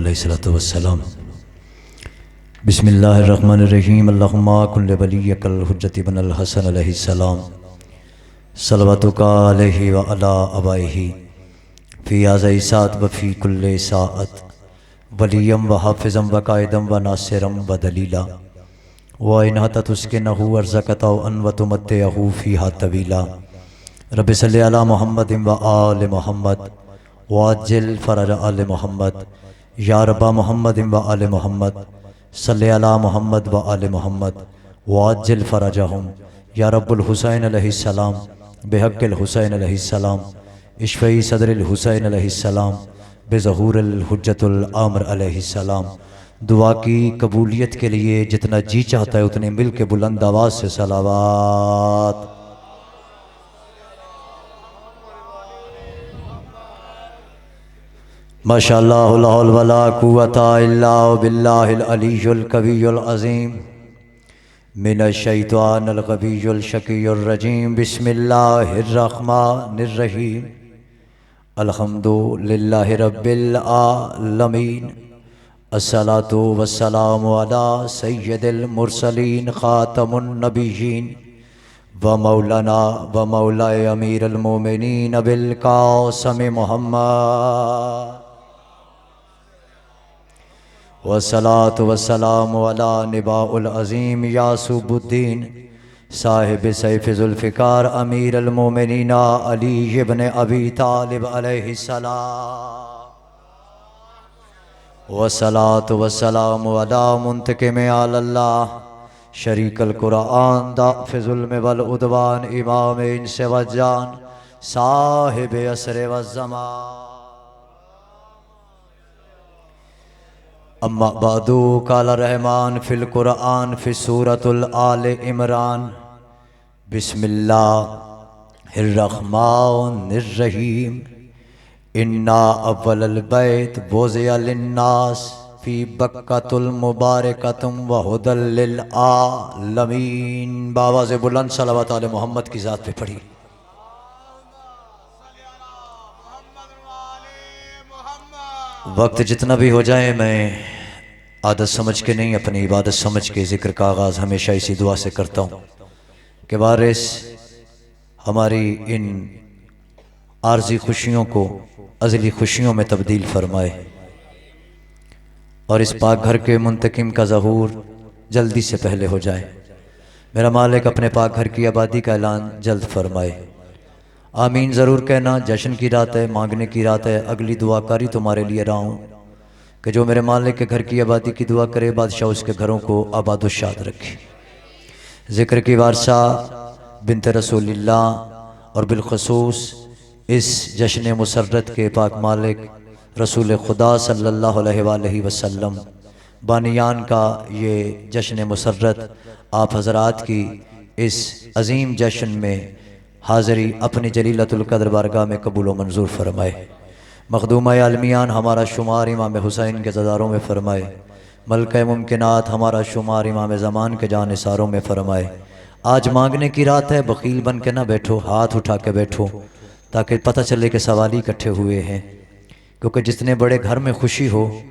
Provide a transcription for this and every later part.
अलैहिस्सलातु वस्सलाम। बिस्मिल्लाहिर्रहमानिर्रहीम। अल्लाहुम्मा कुल्ल वलिय्यकल हुज्जति इब्नुल हसन अलैहिस्सलाम सलवातुका अलैहि व अला अबाइही फ़ी हाज़िही साअत व फ़ी कुल्लि साअत वलिय्यम व हाफ़िज़म व काइदम व नासिरम व दलीला व इन हतत उस्किनहु अर्ज़क़तहु अन व तुमत्तिअहु फ़ीहा तवीला। रब्बि सल्लि अला मुहम्मदिन व आलि मुहम्मद वाजिल फ़रज आलि मुहम्मद। या रब्बा मुहम्मदिन व आलि मुहम्मद सल्लि अला मुहम्मद व आलि मुहम्मद वाजिल फ़रजहुम। या रब्बुल हुसैन अलैहिस्सलाम बिहक़्क़िल हुसैन अलैहिस्सलाम इश्फ़ई सदरिल हुसैन अलैहिस्सलाम बिज़हूरिल हुज्जतुल आमर अलैहिस्सलाम। दुआ की कबूलियत के लिए जितना जी चाहता है उतने मिल के बुलंद आवाज़ से सलावात। माशाअल्लाह ला हौला वला कुव्वता इल्ला बिल्लाहिल अलिय्युल कविय्युल अज़ीम मिनश शैतानिर गविय्युल शकीयुर रजीम। बिस्मिल्लाहिर्रहमानिर्रहीम। अल्हम्दुलिल्लाहि रब्बिल आलमीन। अस्सलातु वस्सलामु अला सय्यिदिल मुरसलीन खातमुन नबिय्यीन व मौलाना व मौलाए अमीरुल मोमिनीन अबिल कासिम मुहम्मद वस्सलातु वस्सलामु अला निबाउल अज़ीम यासूबुद्दीन साहिब सैफ़ ज़ुल्फ़िकार अमीरुल मोमिनीन अली इब्न अबी तालिब अलैहिस्सलाम। वस्सलातु वस्सलामु अला मुंतकिम अल्लाह शरीकल कुरान दाफ़िज़ुल वल उद्वान इमाम इंस व जान साहिब असर व ज़मान। अम्मा बादू काला रहमान फिल कुरान फि सूरतुल आले इमरान। बिस्मिल्लाहिर्रहमानिर्रहीम। इन्ना अव्वलल बैत वुज़िअ लिन्नास फी बक्कतुल मुबारकतुम व हुदल लिल आलमीन। बावाज़ बुलंद सलावत आले मोहम्मद की ज़ात पे पढ़ी। वक्त जितना भी हो जाए मैं आदत समझ के नहीं अपनी इबादत समझ के ज़िक्र का आगाज़ हमेशा इसी दुआ से करता हूँ कि वारिस हमारी इन आर्जी खुशियों को अज़ली खुशियों में तब्दील फरमाए और इस पाक घर के मुंतकिम का ज़हूर जल्दी से पहले हो जाए। मेरा मालिक अपने पाक घर की आबादी का ऐलान जल्द फरमाए। आमीन ज़रूर कहना। जश्न की रात है, मांगने की रात है। अगली दुआ कारी तुम्हारे लिए रहा हूँ कि जो मेरे मालिक के घर की आबादी की दुआ करे बादशाह उसके घरों को आबादुशाद रखे। ज़िक्र की वारसा बिन्त रसूलिल्लाह और बिलखसूस इस जश्न मुसर्रत के पाक मालिक रसूल खुदा सल्लल्लाहु अलैहि वसल्लम बानियान का ये जश्न मुसर्रत आप हज़रात की इस अज़ीम जश्न में हाज़री अपनी जलीलतुल क़द्र बारगाह में कबूल व मंजूर फरमाए। मखदूम आलमियान हमारा शुमार इमाम हुसैन के ज़दारों में फ़रमाए। मलका मुमकिनात हमारा शुमार इमाम ज़मान के जानिसारों में फ़रमाए। आज मांगने की रात है, बख़ील बन के ना बैठो, हाथ उठा के बैठो ताकि पता चले कि सवाली इकट्ठे हुए हैं। क्योंकि जितने बड़े घर में खुशी हो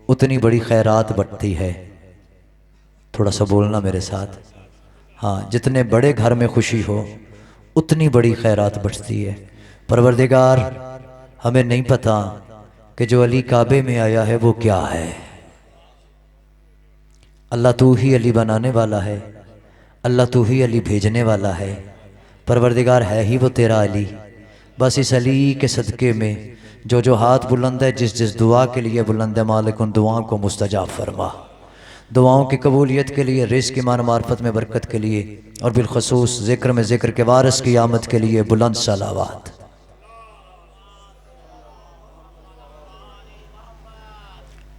उतनी बड़ी खैरात बढ़ती है। थोड़ा सा बोलना मेरे साथ। हाँ, जितने बड़े घर में खुशी हो उतनी बड़ी खैरात बढ़ती है। परवरदिगार हमें नहीं पता कि जो अली काबे में आया है वो क्या है। अल्लाह तू ही अली बनाने वाला है, अल्लाह तू ही अली भेजने वाला है। परवरदिगार है ही वो तेरा अली। बस इस अली के सदक़े में जो जो हाथ बुलंद है, जिस जिस दुआ के लिए बुलंद है, मालिक उन दुआओं को मुस्तजाब फरमा। दुआओं की कबूलियत के लिए, रिज़्क़ ईमान मार्फत में बरकत के लिए और बिलखसूस ज़िक्र में ज़िक्र के वारिस की आमद के लिए बुलंद सलावात।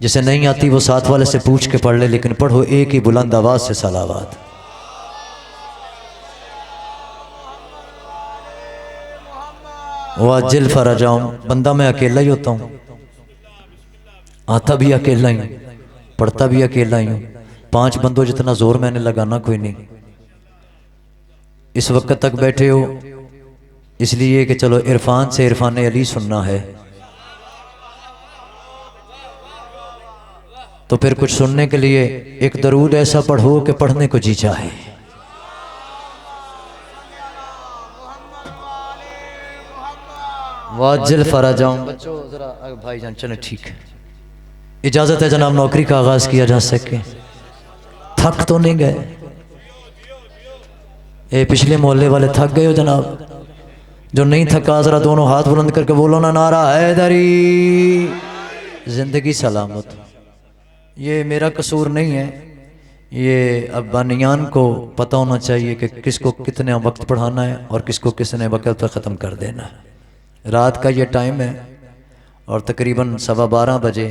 जिसे नहीं आती वो साथ वाले से पूछ के पढ़ ले, लेकिन पढ़ो एक ही बुलंद आवाज़ से सलावात। वाजिल फ़रजाऊं। बंदा मैं अकेला ही होता हूँ, आता भी अकेला ही, पढ़ता भी अकेला ही हूँ। 5 बंदों जितना जोर मैंने लगाना कोई नहीं। इस वक्त तक बैठे हो इसलिए कि चलो इरफान से इरफान अली सुनना है। तो फिर कुछ सुनने के लिए एक दरूद ऐसा पढ़ो कि पढ़ने को जी चाहे। वाजिल फराजाऊं बच्चों जरा भाईजान चले ठीक है, इजाजत है जनाब नौकरी का आगाज किया जा सके। थक तो नहीं गए? ये पिछले मोहल्ले वाले थक गए हो जनाब? जो नहीं थका जरा दोनों हाथ बुलंद करके बोलो ना, नारा हैदरी, जिंदगी सलामत। ये मेरा कसूर नहीं है, ये अब्बानियान को पता होना चाहिए कि किसको कितने वक्त पढ़ाना है और किसको किसने वक्त पर ख़त्म कर देना है। रात का ये टाइम है और तकरीबन 12:15 बजे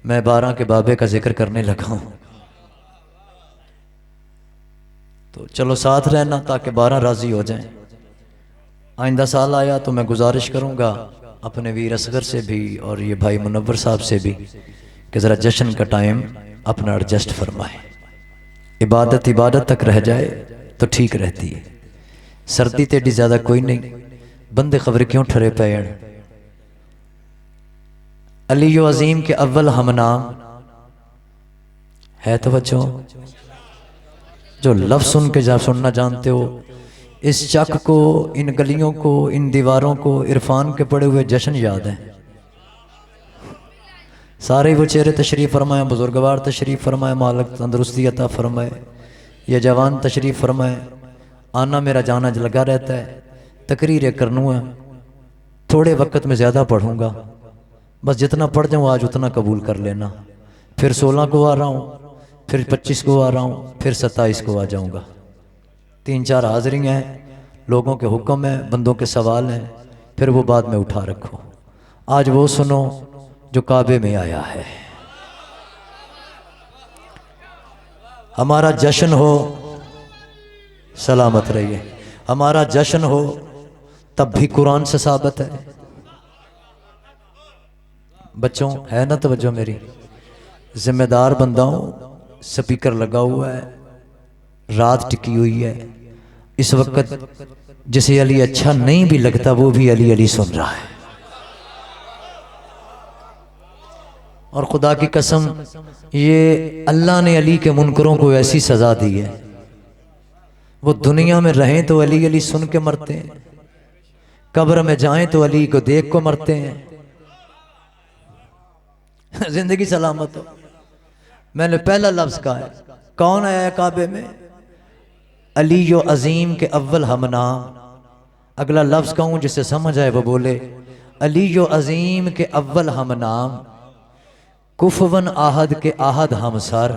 मैं 12 के बाबे का जिक्र करने लगा हूँ। तो चलो साथ रहना ताकि 12 राज़ी हो जाएं। आइंदा साल आया तो मैं गुजारिश करूँगा अपने वीर असगर से भी और ये भाई मुनव्वर साहब से भी कि ज़रा जश्न का टाइम अपना एडजस्ट फरमाए। इबादत इबादत तक रह जाए तो ठीक रहती है। सर्दी तेडी ज़्यादा कोई नहीं, बंदे खबर क्यों ठरे पैण। अली व अजीम के अव्वल हम नाम है। तवज्जो, जो लफ्ज़ सुन के जा सुनना जानते हो, इस चक को, इन गलियों को, इन दीवारों को इरफान के पड़े हुए जश्न याद है। सारे वो चेहरे तशरीफ़ फरमाए, बुजुर्गवार तशरीफ़ फरमाए, मालिक तंदुरुस्ती अता फरमाए, ये जवान तशरीफ़ फरमाए। आना मेरा जाना लगा रहता है, तकरीर करनू है, थोड़े वक्त में ज़्यादा पढ़ूँगा, बस जितना पढ़ जाऊँ आज उतना कबूल कर लेना। फिर 16 को आ रहा हूँ, फिर 25 को आ रहा हूँ, फिर 27 को आ जाऊँगा। 3-4 हाज़री हैं, लोगों के हुक्म हैं, बंदों के सवाल हैं, फिर वो बाद में उठा रखो। आज वो सुनो जो काबे में आया है। हमारा जश्न हो, सलामत रहिए। हमारा जश्न हो तब भी कुरान से साबित है। बच्चों है ना तवज्जो मेरी? जिम्मेदार बंदा हूं, स्पीकर लगा हुआ है, रात टिकी हुई है। इस वक्त जिसे अली अच्छा नहीं भी लगता वो भी अली अली सुन रहा है। और खुदा की कसम, ये अल्लाह ने अली के मुनकरों को ऐसी सजा दी है, वो दुनिया में रहें तो अली अली सुन के मरते हैं, कब्र में जाएं तो अली को देख को मरते हैं। जिंदगी सलामत हो। मैंने पहला लफ्ज कहा है, कौन आया है काबे में? अली यो अजीम के अव्वल हम नाम। अगला लफ्ज कहूं जिसे समझ आए वो बोले, अली यो अजीम के अव्वल हम नाम, कुफवन आहद के आहद हम सर।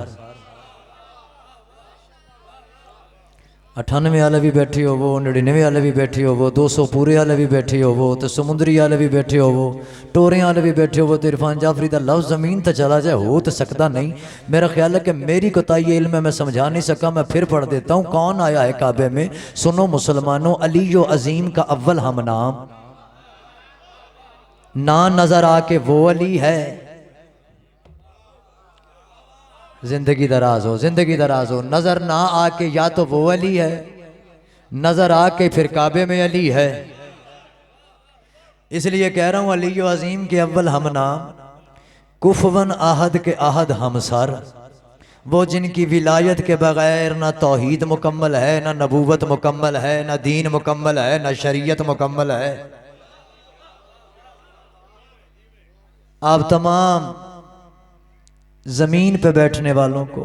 98 वाले भी बैठे हो वो, 99 वाले भी बैठे हो वो, 200 पूरे वाले भी बैठे हो वो, तो समुद्री वाले भी बैठे हो वो, टोरे वाले भी बैठे हो वो। तो इरफान जाफरी का लफ्ज़ ज़मीन तो चला जाए हो तो सकता नहीं। मेरा ख्याल है कि मेरी कोताही इल्म है, मैं समझा नहीं सका, मैं फिर पढ़ देता हूँ। कौन आया है काबे में? सुनो मुसलमानों, अली जो अजीम का अव्वल हम नाम। ना नजर आके वो अली है। जिंदगी दराज हो, जिंदगी दराज हो। नजर ना आके या तो वो अली है, नजर आके फिर काबे में अली है। इसलिए कह रहा हूं अली अजीम के अव्वल हम नाम, कुफवन आहद के आहद हम सर। वो जिनकी विलायत के बगैर ना तौहीद मुकम्मल है, ना नबूवत मुकम्मल है, ना दीन मुकम्मल है, ना शरीयत मुकम्मल है। आप तमाम जमीन पे बैठने वालों को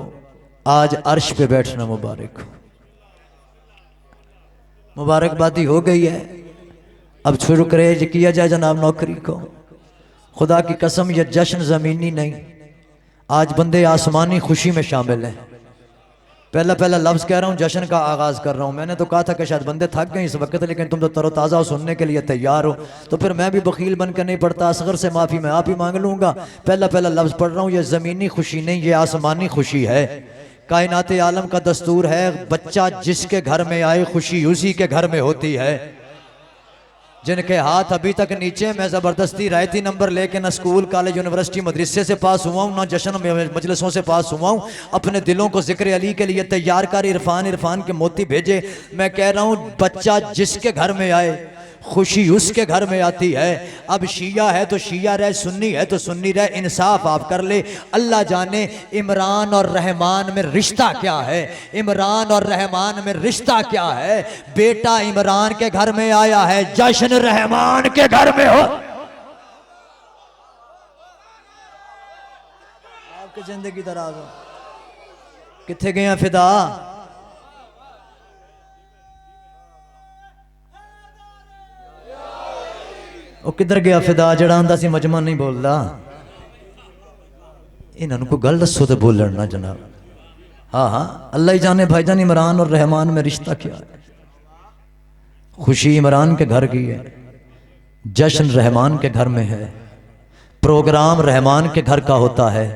आज अर्श पे बैठना मुबारक हो। मुबारकबादी हो गई है, अब शुरू करे किया जाए जनाब नौकरी को। खुदा की कसम ये जश्न ज़मीनी नहीं, आज बंदे आसमानी खुशी में शामिल हैं। पहला लफ्ज़ कह रहा हूँ, जश्न का आगाज़ कर रहा हूँ। मैंने तो कहा था कि शायद बंदे थक गए इस वक्त, लेकिन तुम तो तरोताज़ा सुनने के लिए तैयार हो, तो फिर मैं भी बखील बनकर नहीं पढ़ता। असगर से माफ़ी मैं आप ही मांग लूँगा। पहला लफ्ज़ पढ़ रहा हूँ, ये ज़मीनी खुशी नहीं, ये आसमानी खुशी है। कायनात आलम का दस्तूर है, बच्चा जिसके घर में आए खुशी उसी के घर में होती है। जिनके हाथ अभी तक नीचे, मैं ज़बरदस्ती रायती नंबर लेके ना स्कूल कॉलेज यूनिवर्सिटी मदरसे से पास हुआ हूँ, ना जश्न मजलिसों से पास हुआ हूँ। अपने दिलों को जिक्र अली के लिए तैयार कर, इरफान के मोती भेजे। मैं कह रहा हूँ, बच्चा जिसके घर में आए खुशी उसके घर में आती है। अब शिया है तो शिया रहे, सुन्नी है तो सुन्नी रहे, इंसाफ आप कर ले। अल्लाह जाने इमरान और रहमान में रिश्ता क्या है, इमरान और रहमान में रिश्ता क्या है। बेटा इमरान के घर में आया है, जश्न रहमान के घर में हो। आपकी जिंदगी दराज हो। किथे गया फिदा, वो किधर गया फिदा जड़ा आंदा सी मजमा नहीं बोलता। इन्होंने कोई गल दसो तो बोलन ना जनाब। हाँ हाँ अल्लाह ही जाने भाईजान इमरान और रहमान में रिश्ता क्या है। खुशी इमरान के घर की है, जश्न रहमान के घर में है, प्रोग्राम रहमान के घर का होता है,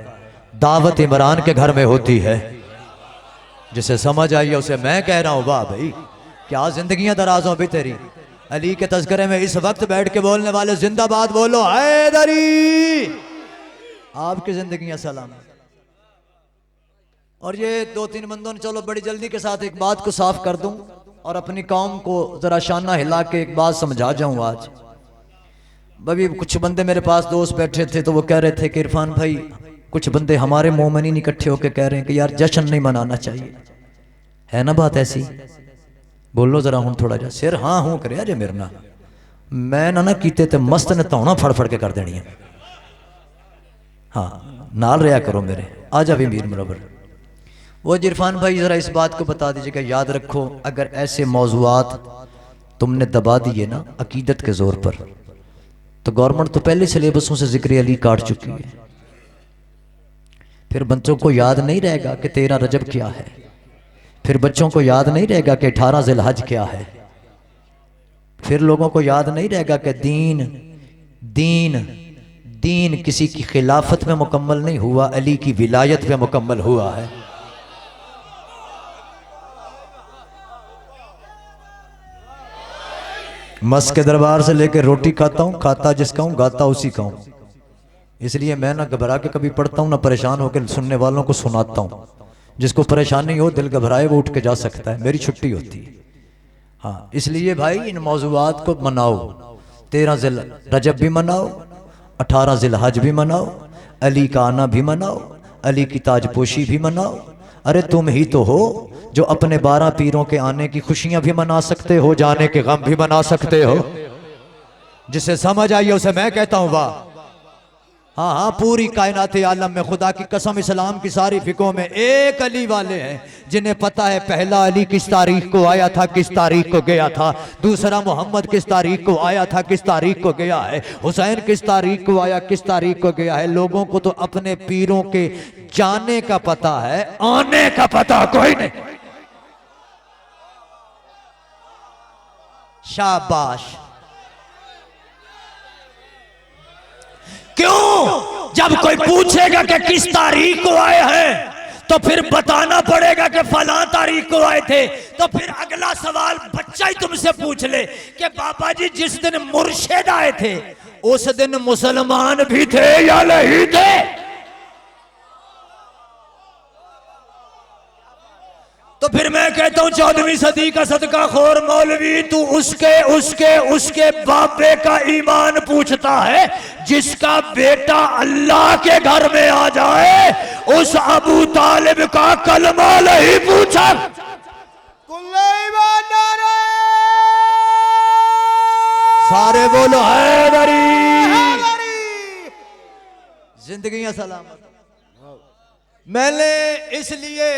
दावत इमरान के घर में होती है। जिसे समझ आई है उसे मैं कह रहा हूं वाह भाई, क्या जिंदगियां दराजों भी तेरी। अली के तज़किरे में इस वक्त बैठ के बोलने वाले जिंदाबाद बोलो हैदरी। आपकी जिंदगियां सलाम। और ये दो तीन बंदों ने, चलो बड़ी जल्दी के साथ एक बात को साफ कर दूं और अपनी कौम को जरा शाना हिला के एक बात समझा जाऊं आज। अभी कुछ बंदे मेरे पास दोस्त बैठे थे तो वो कह रहे थे कि इरफान भाई कुछ बंदे हमारे मोमिनीन इकट्ठे होकर कह रहे हैं कि यार जश्न नहीं मनाना चाहिए, है ना बात ऐसी? बोलो जरा हूं थोड़ा जा सिर हाँ हूं करे अजे मेरे ना मैं ना कीते ते मस्त ने धौना फड़ फड़ के कर देनी है। हाँ नाल रहा करो मेरे, आ जा भी मीर मुरबर। वो इरफान भाई जरा इस बात को बता दीजिएगा, याद रखो अगर ऐसे मौजूआत तुमने दबा दिए ना अकीदत के जोर पर, तो गवर्नमेंट तो पहले सिलेबसों से जिक्र अली काट चुकी है। फिर बच्चों को याद नहीं रहेगा कि 13 रजब क्या है, फिर बच्चों को याद नहीं रहेगा कि 18 ज़िलहज क्या है, फिर लोगों को याद नहीं रहेगा कि दीन दीन दीन किसी की खिलाफत में मुकम्मल नहीं हुआ, अली की विलायत में मुकम्मल हुआ है। मस के दरबार से लेकर रोटी खाता हूं, खाता जिसका हूं, गाता उसी का हूं। इसलिए मैं ना घबरा के कभी पढ़ता हूं ना परेशान होकर सुनने वालों को सुनाता हूं। जिसको परेशानी हो, दिल घबराए, वो उठ के जा सकता है, मेरी छुट्टी होती है। हाँ इसलिए भाई इन मौजूआत को मनाओ, 13 ज़िल रजब भी मनाओ, 18 ज़िलहज भी मनाओ, अली का आना भी मनाओ, अली की ताजपोशी भी मनाओ। अरे तुम ही तो हो जो अपने 12 पीरों के आने की खुशियां भी मना सकते हो, जाने के गम भी मना सकते हो। जिसे समझ आई है उसे मैं कहता हूं वाह। हाँ हाँ पूरी कायनात आलम में खुदा की कसम इस्लाम की सारी फिकों में एक अली वाले हैं जिन्हें पता है पहला अली किस तारीख को आया था, किस तारीख को गया था, दूसरा मोहम्मद किस तारीख को आया था, किस तारीख को गया है, हुसैन किस तारीख को आया, किस तारीख को गया है। लोगों को तो अपने पीरों के जाने का पता है, आने का पता कोई नहीं। शाबाश। क्यों? जब कोई पूछेगा कि किस तारीख को आए हैं तो फिर बताना पड़ेगा कि फलां तारीख को आए थे। तो फिर अगला सवाल बच्चा ही तुमसे पूछ ले कि बाबा जी जिस दिन मुर्शिद आए थे उस दिन मुसलमान भी थे या नहीं थे? तो फिर मैं कहता हूं 14वीं सदी का सदका खोर मौलवी, तू उसके उसके उसके बापे का ईमान पूछता है जिसका बेटा अल्लाह के घर में आ जाए, उस अबू तालिब का कलमा नहीं पूछा। सारे बोलो हैदरी। जिंदगी सलामत। मैंने इसलिए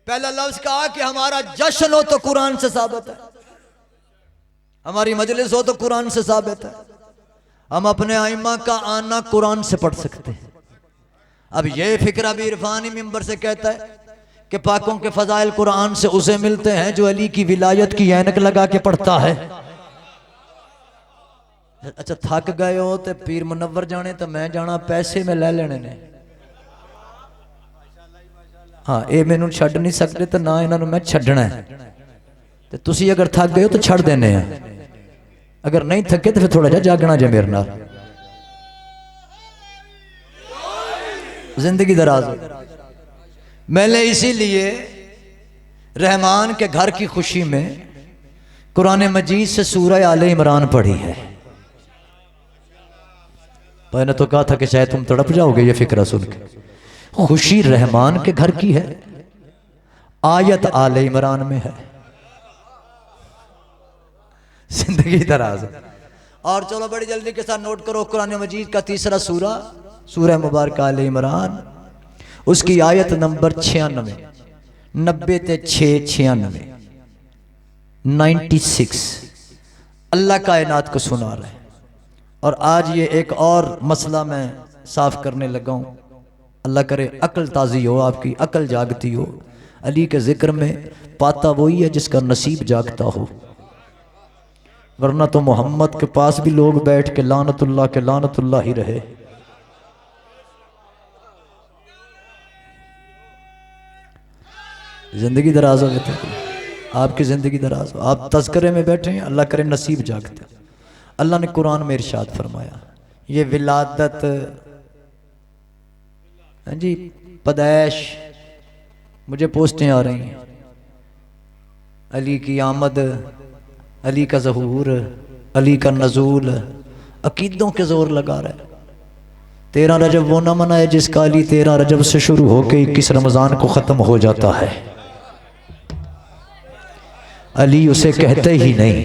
पहला लफ्ज कहा कि हमारा जश्न हो तो कुरान से साबित है, हमारी मजलिस हो तो कुरान से साबित है। हम अपने आइमा का आना कुरान से पढ़ सकते हैं। अब ये फिक्रा भी इरफानी मिंबर से कहता है कि पाकों के फजाइल कुरान से उसे मिलते हैं जो अली की विलायत की ऐनक लगा के पढ़ता है। अच्छा थक गए हो तो पीर मुनव्वर जाने तो मैं जाना पैसे में ले लेने ने। हाँ ये मैनू छड़ नहीं सकते तो ना इन्होंने मैं छड़ना है। तो तुसी अगर थक गए हो तो छड़ देने हैं, अगर नहीं थके तो फिर थोड़ा जा जागना जे मेरे नाल। जिंदगी दराज हो। मैंने इसीलिए रहमान के घर की खुशी में कुरान मजीद से सूरह आले इमरान पढ़ी है। मैंने तो कहा था कि शायद तुम तड़प जाओगे ये फिक्र सुन के। खुशी रहमान के घर की है, आयत आले इमरान में है। जिंदगी दराज है। और चलो बड़ी जल्दी के साथ नोट करो, कुरान मजीद का तीसरा सूरा सूरह मुबारक आले इमरान, उसकी आयत नंबर 96, 96 96 अल्लाह कायनात को सुना रहे हैं। और आज ये एक और मसला मैं साफ करने लगा हूँ। अल्लाह करे अकल ताज़ी हो, आपकी अकल जागती हो। अली के जिक्र में पाता वही है जिसका नसीब जागता हो, वरना तो मोहम्मद के पास भी लोग बैठ के लानतुल्लाह ही रहे। जिंदगी दराज हो जाती है, आपकी जिंदगी दराज हो, आप तज़किरे में बैठे हैं, अल्लाह करे नसीब जागते। अल्लाह ने कुरान में इरशाद फरमाया, ये विलादत, हाँ जी, पैदाइश, मुझे पोस्टें आ रही हैं, अली की आमद, अली का ज़हूर, अली का नज़ूल, अकीदों के जोर लगा रहा है। 13 रजब वो न मनाए जिसका अली 13 रजब से शुरू होकर 21 रमज़ान को ख़त्म हो जाता है। अली उसे कहते ही नहीं।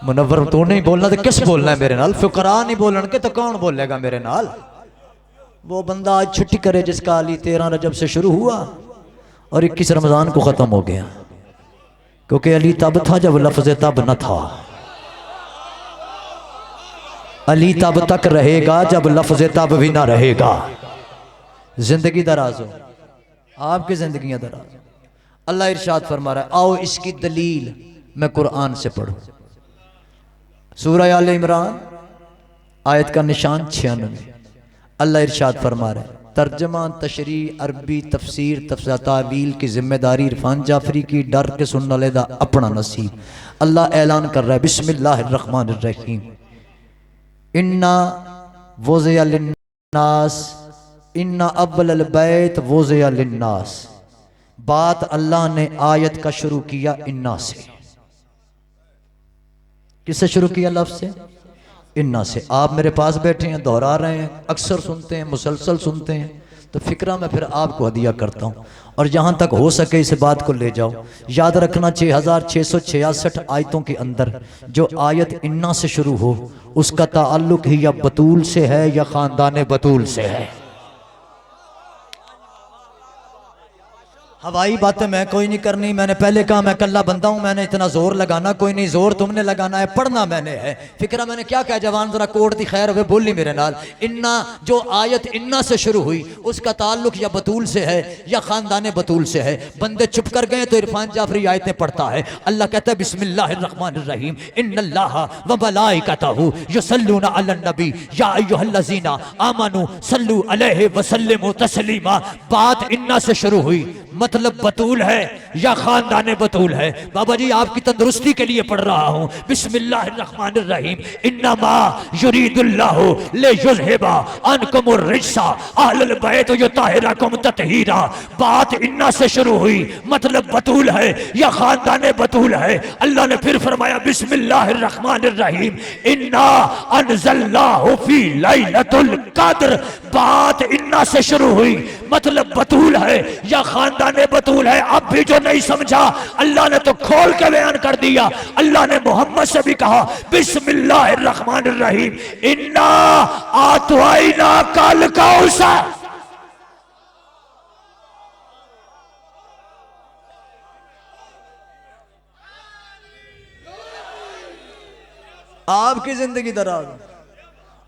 मुनव्वर तो नहीं बोलना तो किस बोलना है मेरे नाल? फुकरा नहीं बोलन के तो कौन बोलेगा मेरे नाल? वो बंदा आज छुट्टी करे जिसका अली 13 रजब से शुरू हुआ और 21 रमज़ान को ख़त्म हो गया, क्योंकि अली तब था जब लफ्ज़ तब न था। अली तब तक रहेगा जब लफ्ज़ तब भी ना रहेगा। जिंदगी दराज हो, आपकी जिंदगियां दराज। अल्लाह इरशाद फरमा रहा है, आओ इसकी दलील मैं कुरान से पढ़ूं। सूरह आले इमरान आयत का निशान 96। अल्लाह इरशाद फरमा रहा है, तर्जमा, तशरी, अरबी, तफसीर, तावील की जिम्मेदारी इरफान जाफरी की, डर के सुनने लेदा अपना नसीब। अल्लाह ऐलान कर रहा है, बिस्मिल्लाहिर्रहमानिर्रहीम, इन्ना वज़िया लिन्नास, इन्ना अव्वलल बैत वज़िया लिन्नास। बात अल्लाह ने आयत का शुरू किया इन्ना से। किससे शुरू किया? लफ्ज़ से, इन्ना से। आप मेरे पास बैठे हैं, दोहरा रहे हैं, अक्सर सुनते हैं, मुसलसल सुनते हैं, तो फिक्रा मैं फिर आपको हदिया करता हूँ। और जहाँ तक हो सके इस बात को ले जाओ। याद रखना, 6666 आयतों के अंदर जो आयत इन्ना से शुरू हो उसका ताल्लुक ही या बतूल से है या ख़ानदान बतूल से है। हवाई बातें मैं कोई नहीं करनी। मैंने पहले कहा मैं कल्ला बंदा हूं, मैंने इतना जोर लगाना कोई नहीं, जोर तुमने लगाना है, पढ़ना मैंने है। फिक्रा मैंने क्या कहा? जवान जरा कोट दी खैर हुए बोली मेरे नाल। इन्ना, जो आयत इन्ना से शुरू हुई उसका ताल्लुक या बतूल से है या खानदान बतूल से है। बंदे चुप कर गए तो इरफान जाफरी आयतें पढ़ता है। अल्लाह कहता है बिस्मिल्लाहिर्रहमानिर्रहीम, इन्नल्लाहा व मलाइकतहु युसल्लूना अलन नबी या अय्युहल्लज़ीना आमनू सल्लू अलैहि व सल्लिमू तस्लीमा। बात इन्ना से शुरू हुई, मतलब बतूल है या खानदान बतूल है। बाबा जी आपकी तंदुरुस्ती के लिए पढ़ रहा हूं, बिस्मिल्लाहिर्रहमानिर्रहीम, इन्नमा युरीदुल्लाहु लियुज़हिबा अन्कुमुर रिज्सा अहलल बैत युताहिरकुम तत्हीरा। बात इन्ना से शुरू हुई, मतलब बतूल है या खानदान बतूल है। अल्लाह ने फिर फरमाया बिस्मिल्लाहिर्रहमानिर्रहीम, इन्ना अनज़लनाहु फी लैलतुल क़द्र। बात इन्ना से शुरू हुई, मतलब बतूल है या खानदान बतूल है। अब भी जो नहीं समझा, अल्लाह ने तो खोल के बयान कर दिया। अल्लाह ने मोहम्मद से भी कहा बिस्मिल्लाहिर्रहमानिर्रहीम, इन्ना आतवैना कल कौसर। आपकी जिंदगी दराज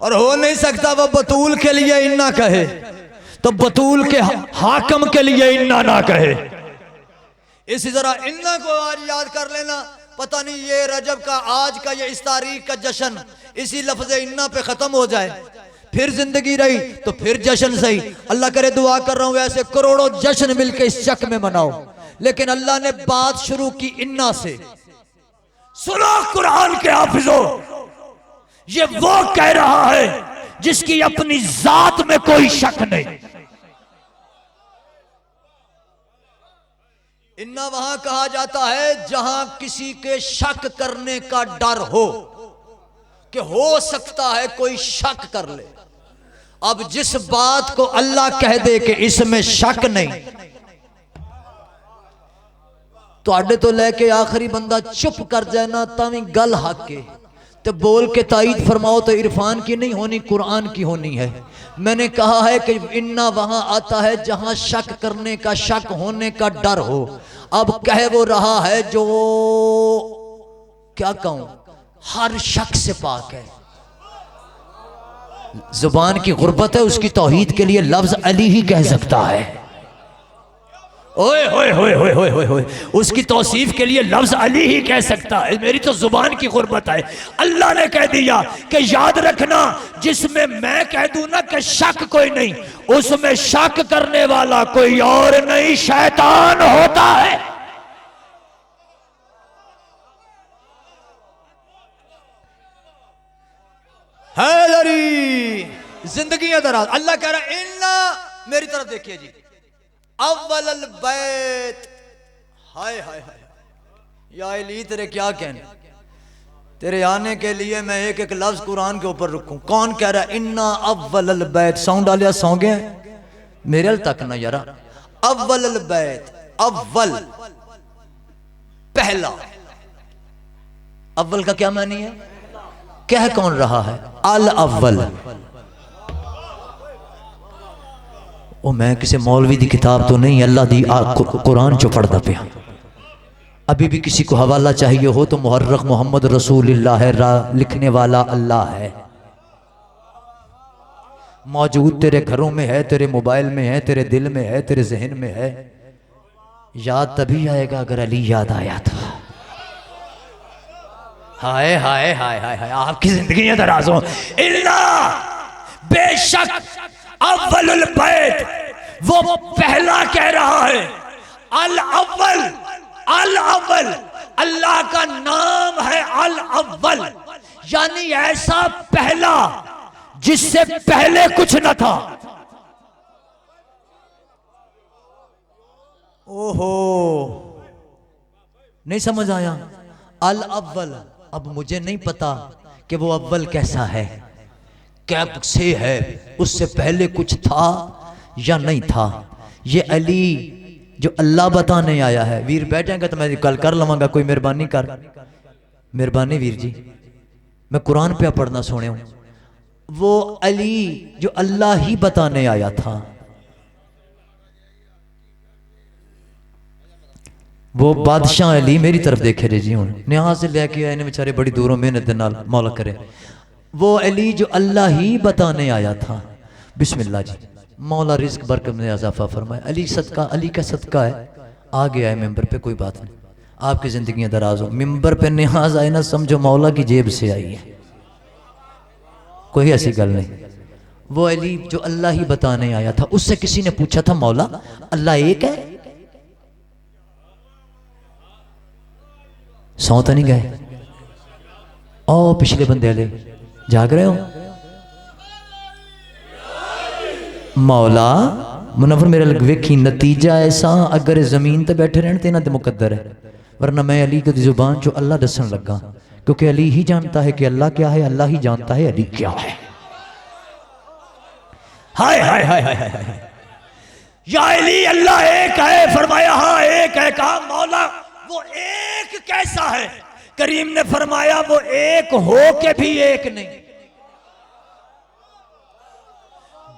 और हो नहीं सकता वह बतूल के लिए इन्ना कहे तो बतूल के हाकम के लिए इन्ना ना कहे। इसी तरह इन्ना को आज याद कर लेना। पता नहीं ये रजब का आज का ये इस तारीख का जश्न इसी लफ्ज़ इन्ना पे खत्म हो जाए, फिर जिंदगी रही तो फिर जश्न सही। अल्लाह करे, दुआ कर रहा हूं ऐसे करोड़ों जश्न मिलके इस चक में मनाओ। लेकिन अल्लाह ने बात शुरू की इन्ना से। सुनो कुरान के हाफिजो, ये वो कह रहा है जिसकी अपनी जात में कोई शक नहीं। इन्ना वहां कहा जाता है जहां किसी के शक करने का डर हो कि हो सकता है कोई शक कर ले। अब जिस बात को अल्लाह कह दे कि इसमें शक नहीं, तुहाडे तो लेके आखिरी बंदा चुप कर जाए ना तावी गल हक के तो बोल के ताईद फरमाओ तो इरफान की नहीं होनी, कुरान की होनी है। मैंने कहा है कि इन्ना वहां आता है जहां शक करने का, शक होने का डर हो। अब कह वो रहा है जो क्या कहूं, हर शक से पाक है। जुबान की गुर्बत है, उसकी तौहीद के लिए लफ्ज अली ही कह सकता है। ओए होए होए होए होए होए होए, उसकी तौसीफ के लिए लफ्ज अली ही कह सकता है। मेरी तो जुबान की गुर्बत है। अल्लाह ने कह दिया कि याद रखना, जिसमें मैं कह दूं ना कि शक कोई नहीं, उसमें शक करने वाला कोई और नहीं, शैतान होता है। जिंदगी दराज। अल्लाह कह रहा है इन्ना, मेरी तरफ देखिए जी, अव्वल बैत। हाय हाय हाय या अली, तेरे क्या कहने, तेरे आने के लिए मैं एक एक लफ्ज कुरान के ऊपर रुकूं। कौन कह रहा है इन्ना अव्वल बैत? साउंड डालिया सौ गए मेरे हल तक ना यारा। अव्वल बैत, अव्वल पहला। अव्वल का क्या मानी है? कह कौन रहा है? अल अव्वल। ओ मैं किसी मौलवी की किताब तो नहीं, अल्लाह दी कुरान चो पढ़ता पिया। अभी भी किसी को हवाला चाहिए हो तो मुहर्रख मोहम्मद रसूलुल्लाह है, लिखने वाला अल्लाह है। मौजूद तेरे घरों में है, तेरे मोबाइल में है, तेरे दिल में है, तेरे जहन में है। याद तभी आएगा अगर अली याद आया था। हाय हाय हाय हाय हाय, आपकी जिंदगी दराज हो। इल्ला, बेशक अव्वलुल बैत, वो पहला कह रहा है। अल अव्वल, अल अव्वल, अल्लाह का नाम है अल अव्वल, यानी ऐसा पहला जिससे पहले कुछ न था। ओहो, नहीं समझ आया? अल अव्वल। अब मुझे नहीं पता कि वो अव्वल कैसा है, कैसे है, उससे पहले कुछ था या नहीं था। ये अली जो अल्लाह बताने आया है। वीर बैठेंगे तो मैं कल कर लवांगा, कोई मेहरबानी कर, मेहरबानी वीर जी, मैं कुरान पे पढ़ना सुने हूं। वो अली जो अल्लाह ही बताने आया था, वो बादशाह अली, मेरी तरफ देखे रे जी, हूं निहाज से लेके आए ने बेचारे बड़ी दूरों मेहनत दे नाल, मौला करे। वो अली जो अल्लाह ही बताने आया था। बिस्मिल्लाह जी, मौला रिस्क बरकत में इजाफा फरमाए। अली सदका, अली का सदका है। आ गया है मेंबर पे, कोई बात नहीं, आपकी जिंदगी दराज हो। मेंबर पे निहाज आए ना, समझो मौला की जेब से आई है, कोई ऐसी गल नहीं। वो अली जो अल्लाह ही बताने आया था, उससे किसी ने पूछा था मौला अल्लाह एक है? सौ तो नहीं गए? ओ पिछले बंदे वाले जाग रहे हो? मौला मुनव्वर मेरे लग वेखी, नतीजा ऐसा अगर जमीन ते बैठे रहने तेना ते मुकद्दर है, वरना मैं अली की जुबान जो अल्लाह दसन लगा, क्योंकि अली ही जानता है कि अल्लाह क्या है, अल्लाह ही जानता है अली क्या है। हाय हाय हाय हाय हाय, या अली अल्लाह एक है? फरमाया हाँ एक है। कहा मौला वो एक कैसा है? करीम ने फरमाया वो एक हो के भी एक नहीं।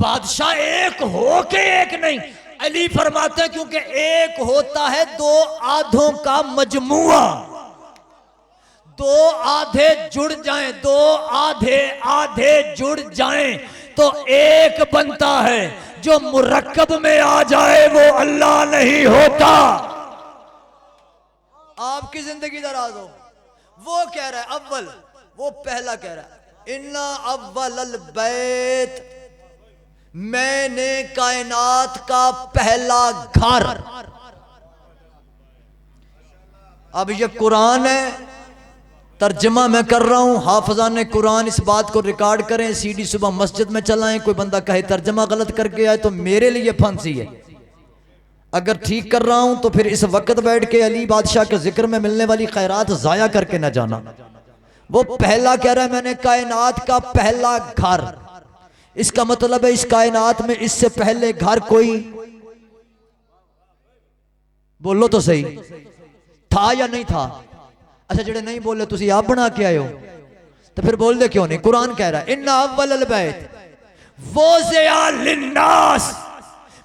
बादशाह एक हो के एक नहीं, अली फरमाते हैं क्योंकि एक होता है दो आधों का मजमुआ। दो आधे जुड़ जाएं, दो आधे आधे जुड़ जाएं तो एक बनता है। जो मुरक्कब में आ जाए वो अल्लाह नहीं होता। आपकी जिंदगी दराज हो। वो कह रहा है अव्वल, वो पहला कह रहा है इन्ना अव्वल बैत, मैंने कायनात का पहला घर। अब ये कुरान है, तर्जमा मैं कर रहा हूं। हाफिजान कुरान इस बात को रिकॉर्ड करें, सीडी सुबह मस्जिद में चलाएं। कोई बंदा कहे तर्जमा गलत करके आए तो मेरे लिए फांसी है। अगर ठीक कर रहा हूं तो फिर इस वक्त बैठ के अली बादशाह के जिक्र में मिलने वाली खैरात जाया करके न जाना। वो पहला कह रहा है मैंने कायनात का पहला घर, इसका मतलब है इस कायनात में इससे पहले घर कोई, बोलो तो सही, था या नहीं था? अच्छा जेड़े नहीं बोले तुसी आप बना के आए हो तो फिर बोल दे क्यों नहीं? कुरान कह रहा है इन्ना अव्वलल बैत वज़िया लिन्नास,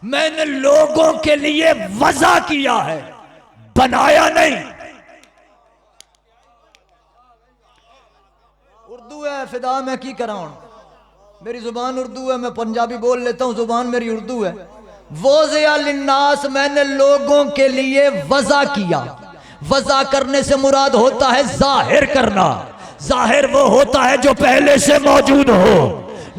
मैंने लोगों के लिए वज़ा किया है, बनाया नहीं। उर्दू है फिदा, मैं की करा हूं, मेरी जुबान उर्दू है, मैं पंजाबी बोल लेता हूं, जुबान मेरी उर्दू है। वज़िया लिन्नास, मैंने लोगों के लिए वज़ा किया। वज़ा करने से मुराद होता है जाहिर करना। जाहिर वो होता है जो पहले से मौजूद हो,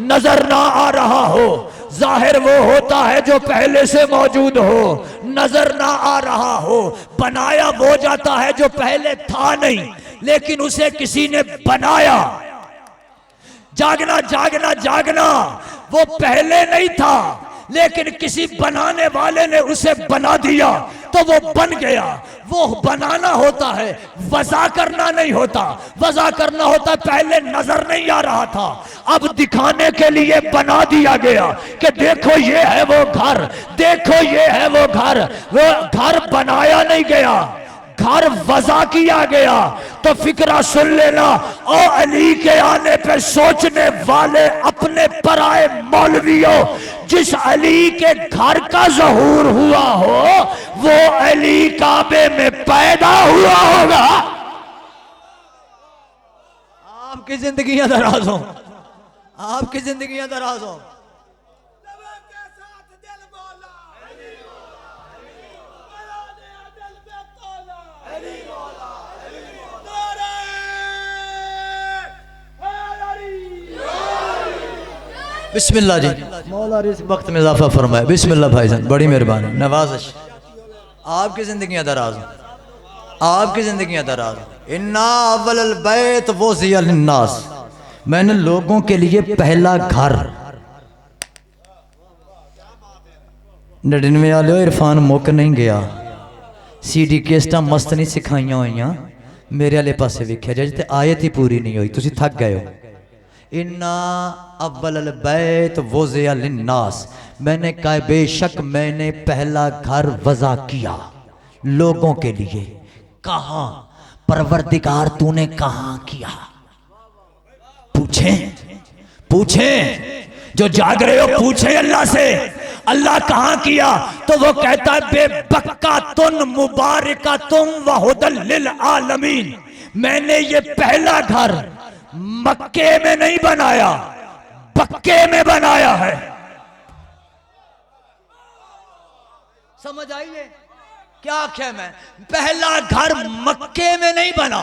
नजर ना आ रहा हो। जाहिर वो होता है जो पहले से मौजूद हो, नजर ना आ रहा हो। बनाया वो जाता है जो पहले था नहीं लेकिन उसे किसी ने बनाया। जागना जागना जागना, वो पहले नहीं था लेकिन किसी बनाने वाले ने उसे बना दिया तो वो बन गया। वो बनाना होता है, वज़ा करना नहीं होता। वज़ा करना होता पहले नजर नहीं आ रहा था, अब दिखाने के लिए बना दिया गया कि देखो ये है वो घर, देखो ये है वो घर। वो घर बनाया नहीं गया, घर वज़ा किया गया। तो फिक्रा सुन लेना, और अली के आने पे सोचने वाले अपने पराए मौलवियों, जिस अली के घर का ज़हूर हुआ हो वो अली काबे में पैदा हुआ होगा। आपकी जिंदगियां दराज हो, आपकी जिंदगियां दराज हो। बिस्मिल्लाह जी, मौला इस वक्त में इजाफा फरमाए। बिस्मिल्लाह भाईजान, बड़ी मेहरबानी, नवाज़िश। आपकी जिंदगियां दराज हो, आपकी जिंदगियां दराज हो। इन्ना अव्वलल बैत वज़िया लिन्नास, मैंने लोगों के लिए पहला घर। 99 वाले इरफान मुक नहीं गया, सीडी केस्टा मस्त नहीं सिखाइया हुई, मेरे वाले पासे वेख्या जाए तो आयत ही पूरी नहीं हुई, तुसी थक गए हो। इन्ना अव्वलल बैत वज़िया लिन्नास, मैंने कहा बेशक मैंने पहला घर वज़ा किया लोगों के लिए। कहाँ? परवरदिगार तूने कहाँ किया? पूछें, पूछें, जो जाग रहे हो पूछें अल्लाह से, अल्लाह कहाँ किया? तो वो कहता है बेबक्कातुन मुबारकातुन व हुदल लिल आलमीन, मैंने ये पहला घर मक्के में नहीं बनाया, बक्के में बनाया है। समझ आइए क्या आख्या? मैं पहला घर मक्के में नहीं बना।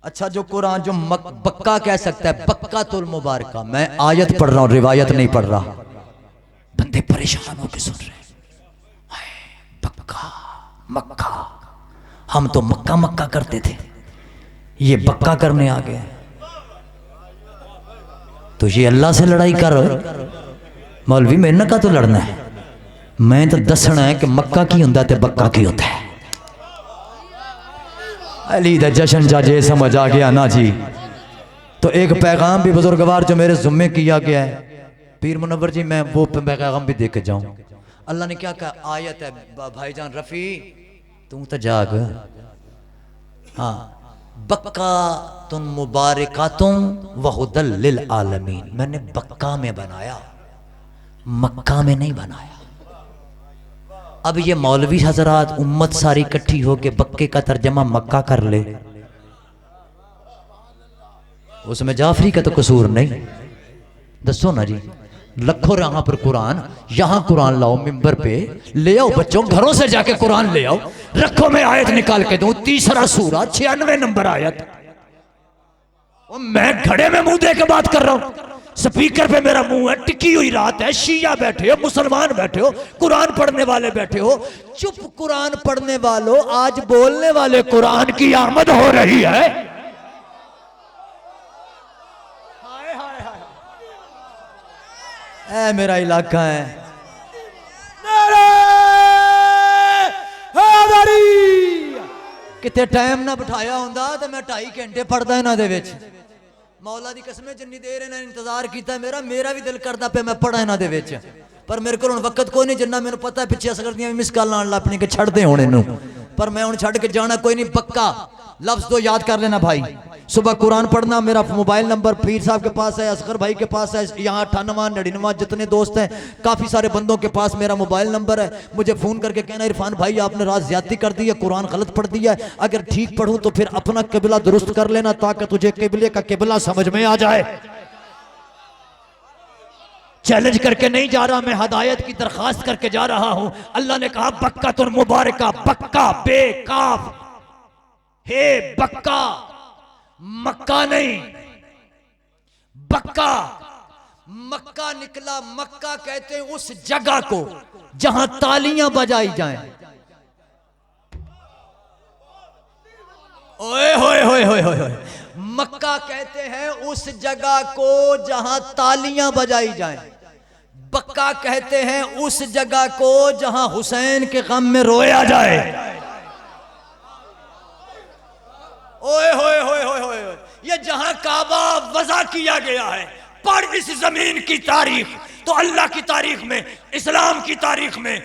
अच्छा जो कुरान जो बक्का कह सकता है, बक्का तुल मुबारका, मैं आयत पढ़ रहा हूं, रिवायत नहीं पढ़ रहा। बंदे परेशान होकर सुन रहे, बक्का मक्का, हम तो मक्का मक्का करते थे, ये बक्का करने आ गए। तो ये अल्लाह से लड़ाई कर मौलवी, मेरे का तो लड़ना है, मैं तो दसना है कि मक्का की होता है बक्का की होता है। अली दा जश्न जाजे समझ आ गया ना जी। तो एक पैगाम भी बुजुर्गवार जो मेरे जुम्मे किया गया है, पीर मुनव्वर जी, मैं वो पैगाम भी दे के जाऊं। अल्लाह ने क्या कहा? आयत है भाईजान रफ़ी, तू तो जाग। हाँ, बक्का तुम मुबारका तुम वहुदल लिल आलमीन, मैंने बक्का में बनाया, मक्का में नहीं बनाया। अब ये मौलवी हजरात उम्मत सारी इकट्ठी हो के बक्के का तर्जमा मक्का कर ले, उसमें जाफरी का तो कसूर नहीं। दसो ना जी, लखो यहाँ पर कुरान, यहाँ कुरान लाओ, मिंबर पे ले आओ, बच्चों घरों से जाके कुरान ले आओ, रखो, मैं आयत निकाल के दूं, तीसरा सूरा 96 नंबर आयत। और मैं घड़े में मुंह दे के बात कर रहा हूं, स्पीकर पे मेरा मुंह है, टिकी हुई रात है, शिया बैठे हो, मुसलमान बैठे हो, कुरान पढ़ने वाले बैठे हो। चुप कुरान पढ़ने वालों, आज बोलने वाले कुरान की आमद हो रही है। ऐ मेरा इलाका है। कितने टाइम ना बिठाया होंदा तो मैं 2.5 घंटे पढ़दा इन्हां दे विच। मौला दी कसम जिन्नी देर इन्हां इंतजार किया मेरा भी दिल करता पे मैं पढ़ा इन्हां दे विच, पर मेरे को वक्त कोई नहीं। जिन्ना मैंने पता पिछे असगर दियां मिस कॉल आन लग पई कि छड़ दे हुण इनू, पर मैं हुण छड़ के जाना कोई नहीं। पक्का लफ्ज तो याद कर लेना भाई, सुबह कुरान पढ़ना। मेरा मोबाइल नंबर पीर साहब के पास है, असगर भाई के पास है, यहाँ 98 99 जितने दोस्त हैं, काफ़ी सारे बंदों के पास मेरा मोबाइल नंबर है। मुझे फ़ोन करके कहना इरफान भाई आपने रात ज्यादती कर दी है, कुरान गलत पढ़ दिया है, अगर ठीक पढ़ूँ तो फिर अपना किबला दुरुस्त कर लेना ताकि तुझे किबले का किबला समझ में आ जाए। चैलेंज करके नहीं जा रहा मैं, हदायत की दरखास्त करके जा रहा हूं। अल्लाह ने कहा बक्का तुल मुबारका, बक्का बेकाफ, हे बक्का, मक्का नहीं बक्का। मक्का निकला, मक्का कहते हैं उस जगह को जहां तालियां बजाई जाएं। ओए होए होए होए होए, मक्का कहते हैं उस जगह को जहां तालियां बजाई जाएं। बक्का कहते हैं उस जगह को जहां हुसैन के गम में रोया जाए। ओए होए होए होए होए, ये जहां काबा वज़ा किया गया है। पढ़ इस जमीन की तारीख तो अल्लाह की तारीख में, इस्लाम की तारीख में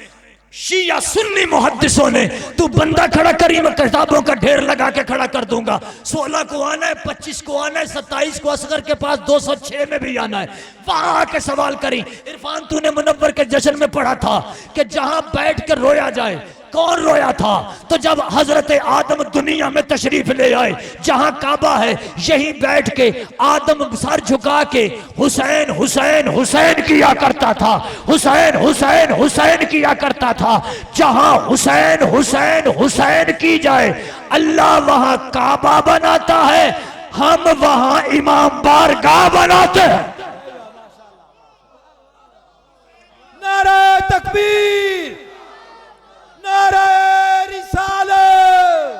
शिया सुन्नी मुहद्दिसों ने, तू बंदा खड़ा करी मैं किताबों का ढेर लगा के खड़ा कर दूंगा। 16 को आना है, 25 को आना है, 27 को असगर के पास 206 में भी आना है। वहां आके सवाल करी इरफान तूने मुनव्वर के जश्न में पढ़ा था कि जहां बैठ कर रोया जाए। कौन रोया था? तो जब हजरत आदम दुनिया में तशरीफ ले आए, जहां काबा है यहीं बैठ के आदम सर झुका के हुसैन हुसैन हुसैन किया करता था, हुसैन हुसैन हुसैन किया करता था। जहां हुसैन हुसैन हुसैन की जाए अल्लाह वहां काबा बनाता है, हम वहां इमाम बारगाह बनाते हैं। नारे तकबीर, नारे रिसालत,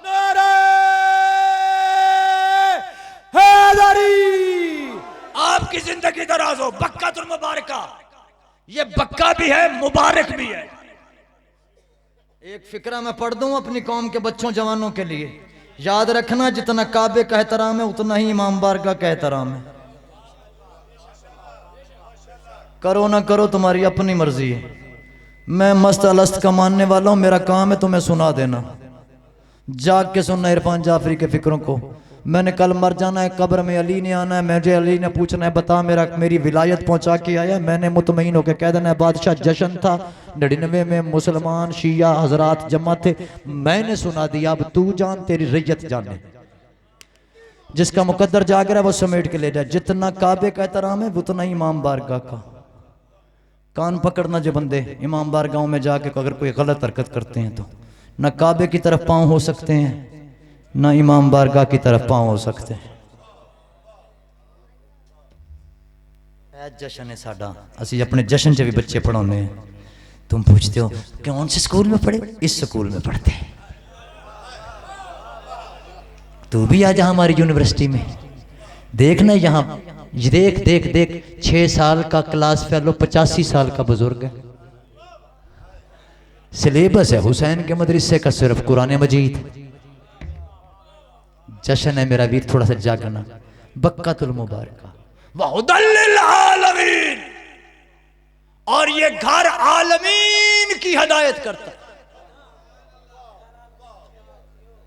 नारे हैदरी। आपकी जिंदगी दराज हो। बक्का तुल मुबारका, ये बक्का भी है मुबारक भी है। एक फिक्रा मैं पढ़ दूं अपनी कौम के बच्चों जवानों के लिए, याद रखना जितना काबे का एहतराम है उतना ही इमाम बारगाह का एहतराम है। करो ना करो तुम्हारी अपनी मर्जी है। मैं मस्त अलस्त का मानने वाला हूं, मेरा काम है तुम्हें सुना देना, जाग के सुनना इरफान जाफरी के फिक्रों को। मैंने कल मर जाना है, कब्र में अली ने आना है, मुझे अली ने पूछना है बता मेरी विलायत पहुंचा के आया। मैंने मुतमईन होकर कह देना है बादशाह जश्न था 99 में मुसलमान शिया हजरात जमा थे, मैंने सुना दिया, अब तू जान तेरी रैयत जाने। जिसका मुकद्दर जाग रहा है वो समेट के ले जाए। जितना काबे का एहतराम है उतना ही इमाम बारगाह का। कान पकड़ना जो बंदे इमाम बारगाहों में जाके अगर कोई गलत हरकत करते हैं तो न काबे की तरफ पांव हो सकते हैं न इमाम बारगाह की तरफ पांव हो सकते हैं। जश्न है साडा, असी अपने जश्न से भी बच्चे पढ़ाने हैं। तुम पूछते हो कौन से स्कूल में पढ़े? इस स्कूल में पढ़ते हैं। तू भी आ जा हमारी यूनिवर्सिटी में, देखना यहाँ देख देख देख 6 साल का क्लास फेलो 85 साल का बुजुर्ग है। सिलेबस है हुसैन के मदरसे का सिर्फ कुरान मजीद। जश्न है मेरा वीर, थोड़ा सा जागना। बक्कातुल मुबारका वहुदल्लिल आलमीन, और ये घर आलमीन की हदायत करता है।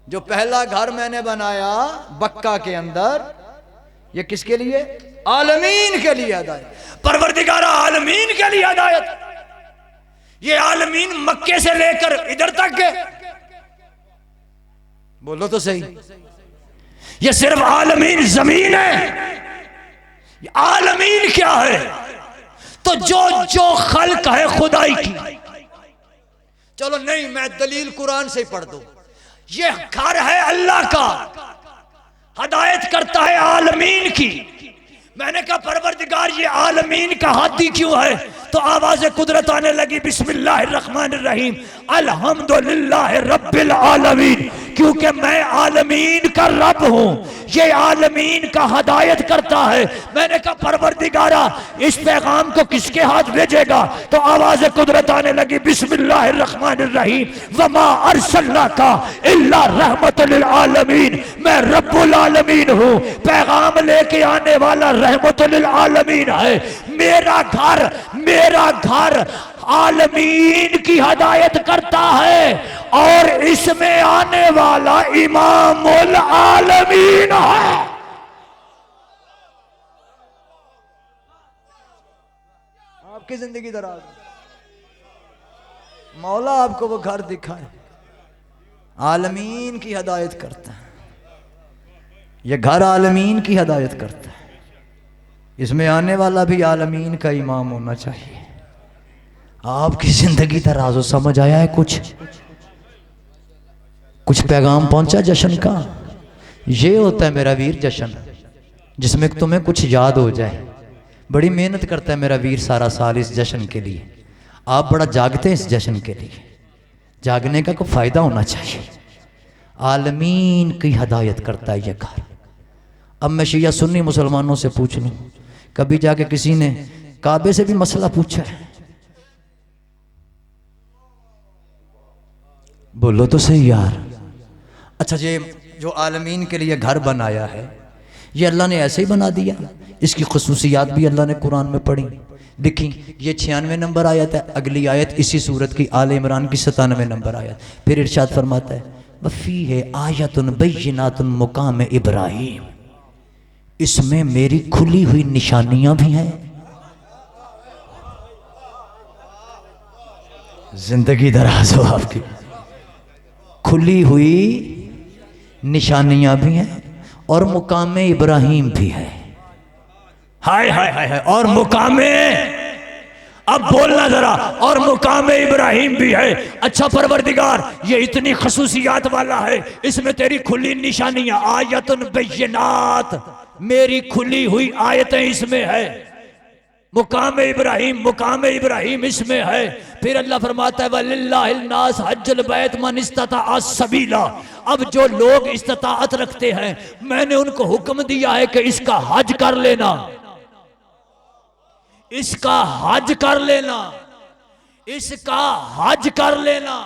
जो पहला घर मैंने बनाया बक्का के अंदर, ये किसके लिए? आलमीन के लिए हदायत, परवरदिगार आलमीन के लिए हदायत। ये आलमीन मक्के से लेकर इधर तक है, बोलो तो सही। ये सिर्फ आलमीन जमीन है। ये आलमीन क्या है? तो जो खल्क है खुदाई की। चलो नहीं, मैं दलील कुरान से ही पढ़ दूं। ये घर है अल्लाह का, हदायत करता है आलमीन की। मैंने कहा परवरदिगार ये आलमीन का हाथी क्यों है? तो आवाज़ कुदरत आने लगी बिस्मिल्लाहिर्रहमानिर्रहीम अल्हम्दुलिल्लाहि रब्बिल आलमीन। क्योंकि मैं आलमीन का रब हूं, ये आलमीन का हिदायत करता है। मैंने कहा परवरदिगारा इस पैगाम को किसके हाथ भेजेगा? तो आवाज कुदरत आने लगी, बिस्मिल्लाहिर्रहमानिर्रहीम वमा अर्सलनाका इल्ला रहमतुल लिल आलमीन। मैं रब्बुल आलमीन हूं, पैगाम लेके आने वाला रहमतुल लिल आलमीन है। मेरा घर आलमीन की हिदायत करता है और इसमें आने वाला इमामुल आलमीन है। आपकी जिंदगी दराज, मौला आपको वो घर दिखाए, आलमीन की हिदायत करता है। ये घर आलमीन की हिदायत करता है, इसमें आने वाला भी आलमीन का इमाम होना चाहिए। आपकी जिंदगी दराज हो, समझ आया है? कुछ पैगाम पहुंचा जश्न का? ये होता है मेरा वीर जश्न, जिसमें तुम्हें कुछ याद हो जाए। बड़ी मेहनत करता है मेरा वीर सारा साल इस जश्न के लिए। आप बड़ा जागते हैं इस जश्न के लिए, जागने का कोई फायदा होना चाहिए। आलमीन की हिदायत करता है ये घर। अब मैं शिया सुन्नी मुसलमानों से पूछ लूं, कभी जाके किसी ने काबे से भी मसला पूछा है? बोलो तो सही यार। अच्छा, ये जो आलमीन के लिए घर बनाया है, ये अल्लाह ने ऐसे ही बना दिया? इसकी खुसूसियात भी अल्लाह ने कुरान में पढ़ी, लिखी। ये 96 नंबर आयत है। अगली आयत इसी सूरत की आले इमरान की 97 नंबर आयत। फिर इरशाद फरमाता है वफ़ी है आयतुन बय्यिनातुन मुकाम इब्राहीम, इसमें मेरी खुली हुई निशानियां भी हैं। जिंदगी दराज हो आपकी, खुली हुई निशानियां भी हैं और मुकाम इब्राहीम भी है। हाय हाय हाय हाय, और मुकामे, अब बोलना जरा, और मुकाम इब्राहीम भी है। अच्छा परवरदिगार, ये इतनी खसूसियात वाला है, इसमें तेरी खुली निशानियां, आयतुन बय्यिनात, मेरी खुली हुई आयतें इसमें है। मुकाम इब्राहीम इसमें है। फिर अल्लाह फरमाता है वलिल्लाहिल नास हज्जुल बैत मन इस्तता सबीला। अब जो लोग इस्तिताअत रखते हैं, मैंने उनको हुक्म दिया है कि इसका हज कर लेना, इसका हज कर लेना, इसका हज कर लेना,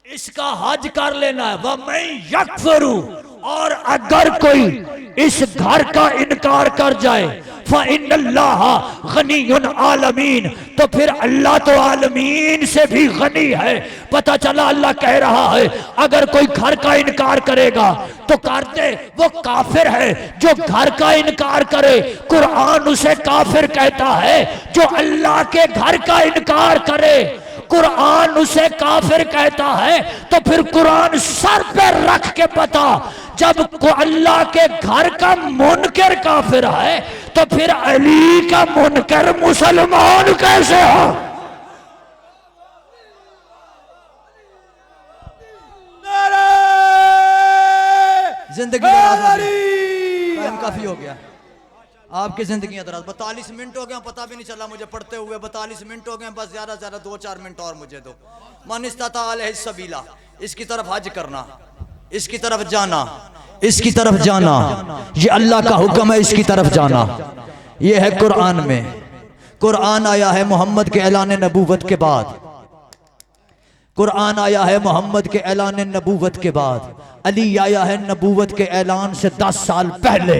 इसका हज कर लेना। व मैं यकफरू, और अगर कोई इस घर का इनकार कर जाए, फ़इन्नल्लाह गनियुन आलमीन, तो फिर अल्लाह तो आलमीन से भी गनी है। पता चला अल्लाह कह रहा है अगर कोई घर का इनकार करेगा तो कर दे, वो काफिर है। जो घर का इनकार करे, कुरान उसे काफिर कहता है। जो अल्लाह के घर का इनकार करे, कुरान उसे काफिर कहता है। तो फिर कुरान सर पे रख के बता, जब अल्लाह के घर का मुनकर काफिर है, तो फिर अली का मुनकर मुसलमान कैसे हो? जिंदगी टाइम काफी हो गया, आपकी जिंदगी दराज। 42 मिनट हो गए, पता भी नहीं चला मुझे पढ़ते हुए। 42 मिनट हो गए, बस ज्यादा से ज्यादा 2-4 मिनट और मुझे दो। मन इस्ताता अलैहि सबीला, इसकी तरफ हज करना, इसकी तरफ जाना, इसकी तरफ जाना, ये अल्लाह का हुक्म है, इसकी तरफ जाना। ये है कुरान में। कुरान आया है मोहम्मद के ऐलान नबूवत के बाद, कुरान आया है मोहम्मद के ऐलान नबूवत के बाद। अली आया है नबूवत के ऐलान से 10 साल पहले।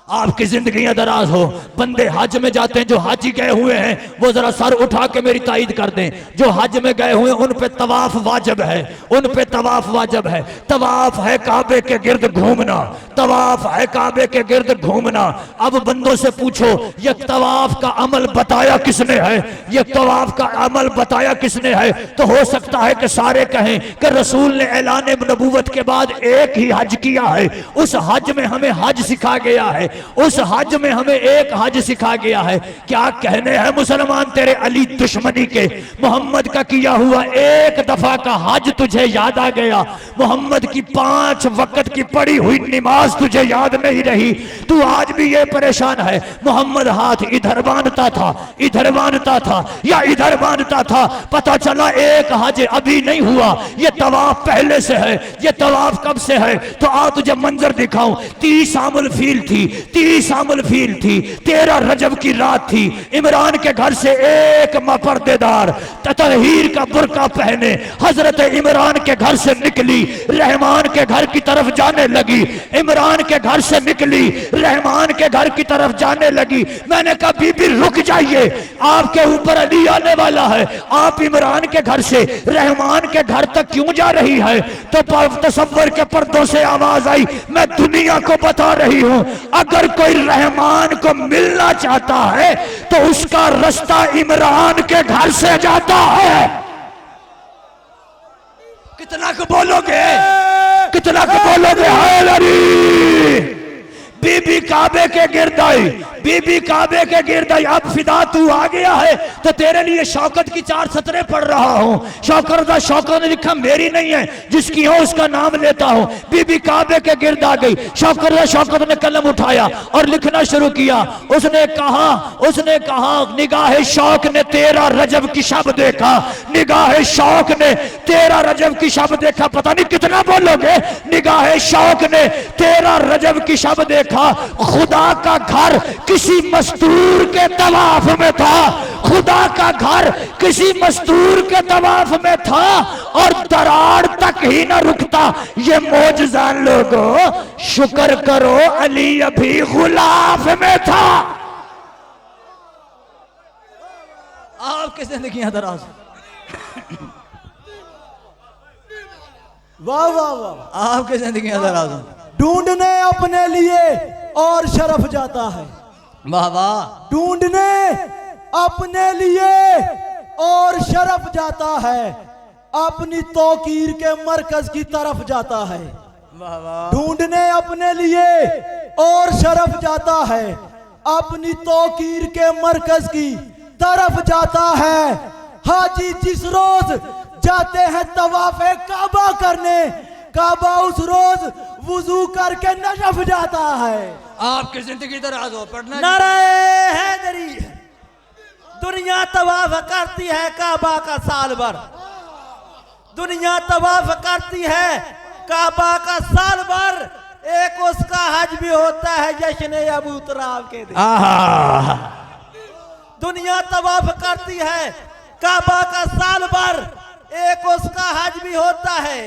आपकी जिंदगियां दराज हो। बंदे हज में जाते हैं, जो हाजी गए हुए हैं वो जरा सर उठा के मेरी तायद कर दें। जो हज में गए हुए उन पे तवाफ वाजिब है, उन पे तवाफ वाजिब है। तवाफ है काबे के गिर्द घूमना, तवाफ है काबे के गिर्द घूमना। अब बंदों से पूछो ये तवाफ का अमल बताया किसने है, ये तवाफ का अमल बताया किसने है? तो हो सकता है कि सारे कहें कि रसूल ने ऐलान नबूवत के बाद एक ही हज किया है, उस हज में हमें हज सिखा गया है। उस हज में हमें एक हज सिखा गया है। क्या कहने हैं मुसलमान तेरे अली दुश्मनी के, मोहम्मद का किया हुआ एक दफा का हज तुझे याद आ गया, मोहम्मद की 5 वक्त की पड़ी हुई नमाज तुझे याद नहीं रही। तू आज भी ये परेशान है, मोहम्मद हाथ इधर बांधता था, इधर बांधता था या इधर बांधता था। पता चला एक हज अभी नहीं हुआ, ये तवाफ पहले से है। ये तवाफ कब से है? तो आ तुझे मंजर दिखाऊं। 30 आमुल फील थी, 30 आमुल फील थी, 13 रजब की रात थी। इमरान के घर से एक पर्देदार ततहीर का बुर्का पहने हजरत इमरान के घर से निकली, रहमान के घर की तरफ जाने लगी। इमरान के घर से निकली, रहमान के घर की तरफ जाने लगी। मैंने कहा बीबी रुक जाइए, आपके ऊपर अली आने वाला है, आप इमरान के घर से रहमान के घर तक क्यों जा रही है? तो तसव्वुर के पर्दों से आवाज आई, मैं दुनिया को बता रही हूं, अगर कोई रहमान को मिलना चाहता है तो उसका रास्ता इमरान के घर से जाता है। कितना को बोलोगे, कितना को बोलोगे? हैदरी बीबी काबे के गिर्द आई, बीबी काबे के गिर्द आई। अब फिदा तू आ गया है तो तेरे लिए शौकत की 4 सतरें पढ़ रहा हूं। शौकत ने लिखा मेरी नहीं है, जिसकी हो उसका नाम लेता हूं। बीबी काबे के गिर्द आ गई। शौकत ने कलम उठाया और लिखना शुरू किया। उसने कहा निगाह शौक ने 13 रजब की शब देखा, निगाह शौक ने 13 रजब की शब देखा। पता नहीं कितना बोलोगे। निगाह शौक ने 13 रजब की शब देखा। खुदा का घर किसी मस्तूर के तवाफ में था, खुदा का घर किसी मस्तूर के तवाफ में था और दरार तक ही न रुकता। ये मौजज़ा लोगों, शुक्र करो अली अभी गुलाफ में था। आपकी जिंदगियां दराज, वाह वाह वाह, आपकी जिंदगियां दराज। ढूंढने अपने लिए और शरफ जाता है, वाह वाह। ढूंढने अपने लिए और शरफ जाता है, अपनी तौकीर के मरकज की तरफ जाता है। वाह वाह। ढूंढने अपने लिए और शरफ जाता है, अपनी तौकीर के मरकज की तरफ जाता है। हाजी जिस रोज जाते हैं तवाफ़े काबा करने, काबा उस रोज वुजू करके नजफ जाता है। आपकी जिंदगी दराज हो। पढ़ना नारे हैदरी। दुनिया तवाफ करती है काबा का साल भर, दुनिया तवाफ करती है काबा का साल भर। एक उसका हज भी होता है जश्न अबू तराब के दिन। दुनिया तवाफ करती है काबा का साल भर, एक उसका हज भी होता है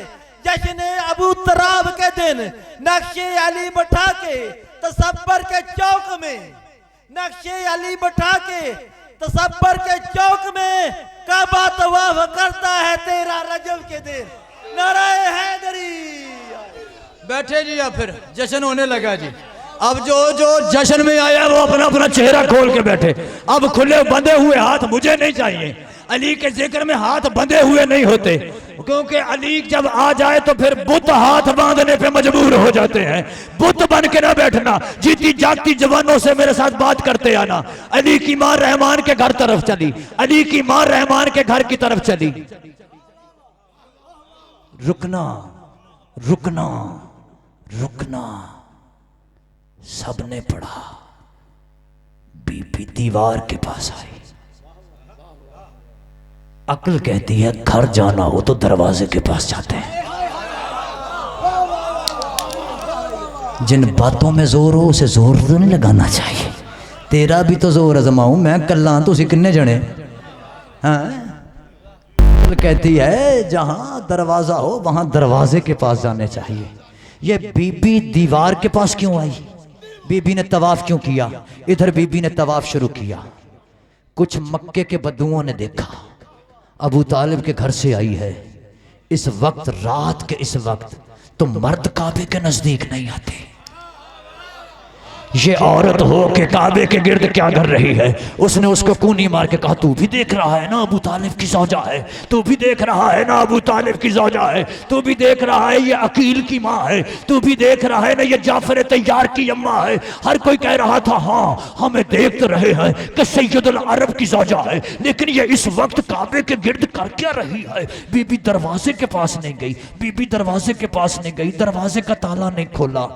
जश्न अबू तराब के दिन। नक्शे अली बैठा के तसब्बर के चौक में, नक्शे अली बैठा के तसब्बर के चौक में काबा तवाफ करता है 13 रजब के दिन। नारे हैदरी। बैठे जी, या फिर जश्न होने लगा जी। अब जो जश्न में आया वो अपना अपना चेहरा खोल के बैठे। अब खुले बंधे हुए हाथ मुझे नहीं चाहिए। अली के जिक्र में हाथ बंधे हुए नहीं होते, क्योंकि अली जब आ जाए तो फिर बुत हाथ बांधने पे मजबूर हो जाते हैं। बुत बन के ना बैठना, जीती जागती जवानों से मेरे साथ बात करते आना। अली की मां रहमान के घर तरफ चली, अली की मां रहमान के घर की तरफ चली। रुकना रुकना रुकना, सबने पढ़ा। बीबी दीवार के पास आई। अक्ल कहती है घर जाना हो तो दरवाजे के पास जाते हैं। जिन बातों में जोर हो उसे जोर तो नहीं लगाना चाहिए। तेरा भी तो जोर आजमाऊं मैं, कल्ला तो किन्ने जने। हाँ, कहती है जहां दरवाजा हो वहां दरवाजे के पास जाने चाहिए। ये बीबी दीवार के पास क्यों आई? बीबी ने तवाफ क्यों किया? इधर बीबी ने तवाफ शुरू किया। कुछ मक्के के बद्दुओं ने देखा अबू तालिब के घर से आई है। इस वक्त, रात के इस वक्त तो मर्द काबे के नजदीक नहीं आते। ये औरत हो के काबे के गिर्द क्या कर रही है। उसने उसको कूनी मार के कहा, तू भी देख रहा है ना अबू तालिब की ज़ौजा है, तू भी देख रहा है ना अबू तालिब की ज़ौजा है, तू भी देख रहा है ये अकील की माँ है, तू भी देख रहा है ना ये जाफर तैयार की अम्मा है। हर कोई कह रहा था हाँ हमें देख तो रहे हैं कि सैयदुल अरब की ज़ौजा है, लेकिन ये इस वक्त काबे के गिर्द कर क्या रही है। बीबी दरवाजे के पास नहीं गई, बीबी दरवाजे के पास नहीं गई, दरवाजे का ताला नहीं खोला।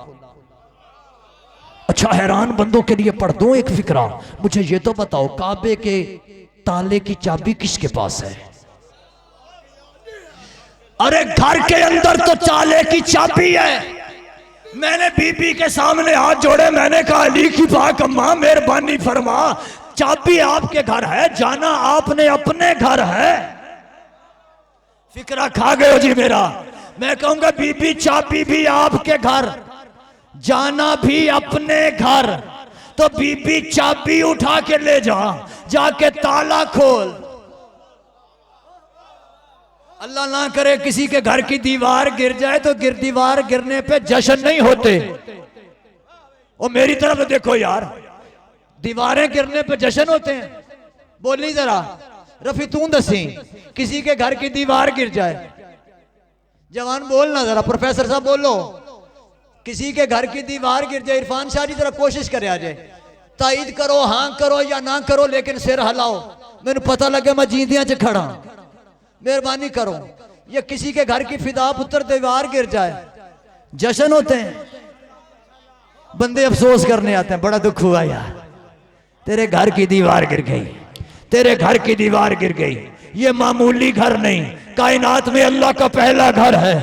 अच्छा हैरान बंदों के लिए पढ़ दूं एक फिक्रा, मुझे ये तो बताओ काबे के ताले की चाबी किसके पास है। अरे घर के अंदर तो ताले की चाबी है। मैंने बीबी के सामने हाथ जोड़े, मैंने कहा अली की पाक अम्मा मेहरबानी फरमा, चाबी आपके घर है, जाना आपने अपने घर है। फिक्रा खा गए हो जी मेरा। मैं कहूंगा बीबी चाबी भी आपके घर, जाना भी अपने घर, तो बीबी चाबी उठा के ले जा, जाके ताला खोल। अल्लाह ना करे किसी के घर की दीवार गिर जाए तो दीवार गिरने पे जश्न नहीं होते। और मेरी तरफ देखो यार, दीवारें गिरने पे जश्न होते हैं। बोली जरा रफी तू दसी, किसी के घर की दीवार गिर जाए, जवान बोलना जरा, प्रोफेसर साहब बोलो, किसी के घर की दीवार गिर जाए, इरफान शाह जी जरा कोशिश करे आ जाए, ताईद करो हाँ करो या ना करो लेकिन सिर हिलाओ, मैंने पता लगे मैं जींदियां च खड़ा, मेहरबानी करो। ये किसी के घर की फिदा पुत्र दीवार गिर जाए, जश्न होते हैं, बंदे अफसोस करने आते हैं, बड़ा दुख हुआ यार तेरे घर की दीवार गिर गई, तेरे घर की दीवार गिर गई। ये मामूली घर नहीं, कायनात में अल्लाह का पहला घर है,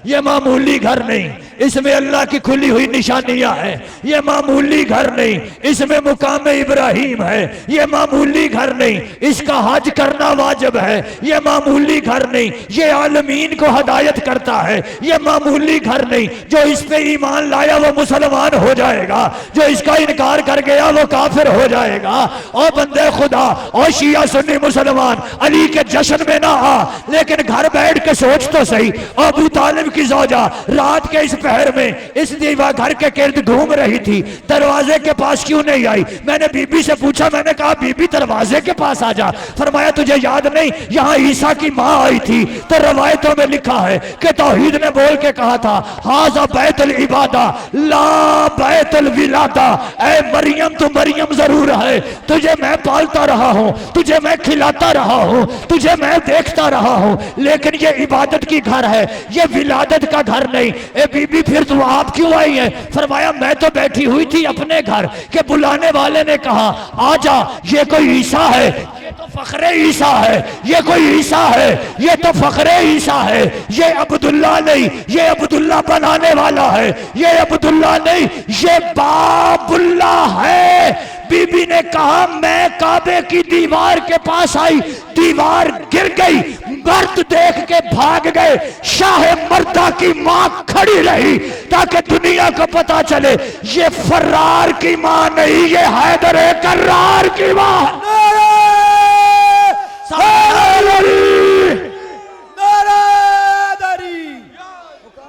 ये मामूली घर नहीं, इसमें अल्लाह की खुली हुई निशानियां हैं। ये मामूली घर नहीं, इसमें मुकाम इब्राहिम है। ये मामूली घर नहीं, इसका हज करना वाजिब है। ये मामूली घर नहीं, ये आलमीन को हदायत करता है। ये मामूली घर नहीं, जो इस पे ईमान लाया वो मुसलमान हो जाएगा, जो इसका इनकार कर गया वो काफिर हो जाएगा। और बंदे खुदा और शिया सुन्नी मुसलमान अली के जश्न में ना आ, लेकिन घर बैठ के सोच तो सही, अबू तालिब की ज़ौजा रात के इस पहर में इस दीवार घर के गिर्द घूम रही थी, दरवाजे के पास क्यों नहीं आई। मैंने बीबी से पूछा, मैंने कहा बीबी दरवाजे के पास आ जा। फरमाया तुझे याद नहीं यहाँ ईसा की माँ आई थी, तो रवायतों में लिखा है कि तौहीद ने बोल के कहा था हाज़ा बैतुल इबादा ला बैतुल विलादा। ऐ मरियम तू मरियम जरूर है, तुझे मैं पालता रहा हूँ, तुझे मैं खिलाता रहा हूँ, तुझे मैं देखता रहा हूँ, लेकिन ये इबादत की घर है, ये विलादत का घर नहीं। ए बीबी फिर तुम आप क्यों आई है। फरमाया मैं तो बैठी हुई थी अपने घर के, बुलाने वाले ने कहा आजा, ये कोई ईसा है, ये तो फखरे ईसा है, ये कोई ईसा है, ये तो फखरे ईसा है, ये अब्दुल्ला नहीं, ये अब्दुल्ला बनाने वाला है, ये अब्दुल्ला नहीं, ये बाबुल्ला है। बीबी ने कहा मैं काबे की दीवार के पास आई, दीवार गिर गई, मर्द देख के भाग गए, शाह मर्दा की मां खड़ी रही ताकि दुनिया को पता चले ये फर्रार की मां नहीं, ये हैदर कर्रार की मां।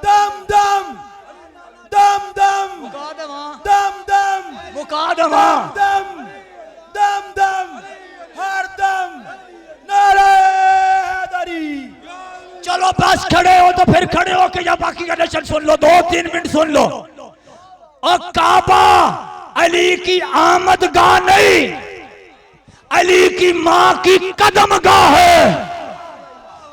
दम दम दम दम दम दम मुकादमा दम दम दम हर दम नारे हैदरी। चलो बस खड़े हो तो फिर खड़े हो के या बाकी का नशन सुन लो, 2-3 मिनट सुन लो। और काबा अली की आमदगाह नहीं, अली की मां की कदमगाह है।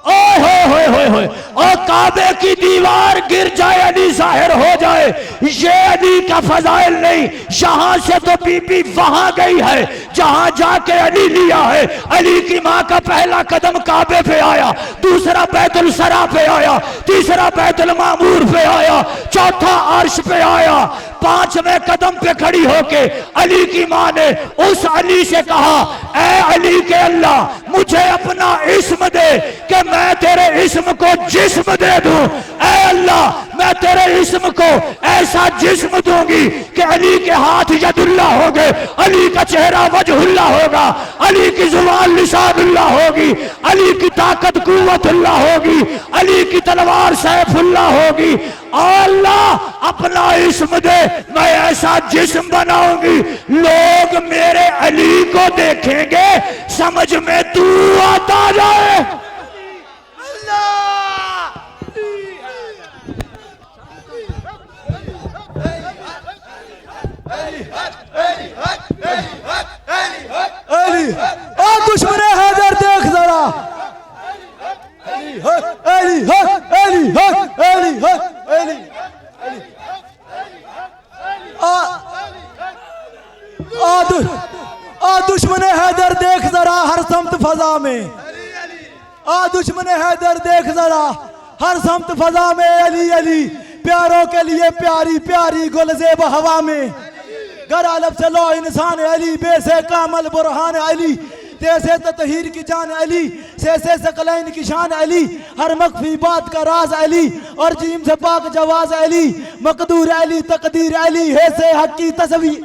ओए और काबे की दीवार गिर जाए अली जाहिर हो जाए, ये अली का फजाइल नहीं। यहां से तो बीबी वहां गई है जहां जाके अली लिया है। अली की मां का पहला कदम काबे पे आया, दूसरा बैतुल सरा पे आया, तीसरा बैतुल मामूर पे आया, चौथा अर्श पे आया, 5वें कदम पे खड़ी होके अली की मां ने उस अली से कहा ऐ अली के अल्लाह मुझे अपना इस्म दे कि मैं तेरे इस्म को जिस्म दे दूं। ऐ अल्लाह मैं तेरे इस्म को ऐसा जिस्म दूंगी कि अली के हाथ यदुल्ला हो गए, अली का चेहरा वजहुल्ला होगा, अली की जुबान लिसानुल्ला होगी, अली की ताकत कुव्वतुल्ला होगी, अली की तलवार सैफुल्ला होगी। अल्लाह अपना इस्म दे, मैं ऐसा जिस्म बनाऊंगी, लोग मेरे अली को देखेंगे, समझ में तू आता जाए। अली ओ दुश्मन हैदर देख जरा, अली अली अली अली अली आ दुश्मन हैदर देख जरा हर समत फजा में, आ दुश्मन हैदर देख जरा हर समत फजा में, अली अली प्यारों के लिए प्यारी प्यारी गुलजेब हवा में, गर अलफ से लो इंसान अली, बेसे कामल बुरहान अली, तैसे ततहीर की जान अली, से सकलैन की शान अली, हर मख्फी बात का राज अली, और जीम से पाक जवाज अली, मकदूर अली तकदीर अली, है से हक की तस्वीर,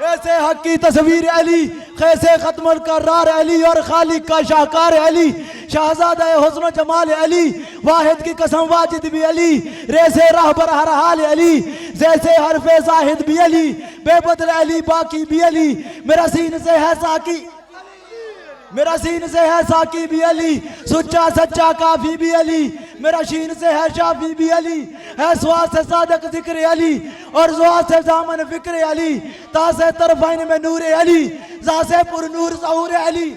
ऐसे हक की तस्वीर अली, कैसे खत्मल करार अली, और खालिक का शाहकार अली, शहजादा हुस्न जमाल अली, वाहिद की कसम वाजिद भी अली, रेसे रहबर हर हाल अली, जैसे हरफे जाहिद भी अली, बेबदल अली बाकी भी अली, मेरा सीन से है साकी, मेरा सीन से है साकी भी अली, सुच्चा सच्चा काफी भी अली, मेरा शीन से है शाफी भी अली, है स्वाद से सादक जिक्र अली, और जुआ से जामन फिक्र अली, ता से तरफाइन में नूर अली, जा से पुर नूर ज़हूर अली,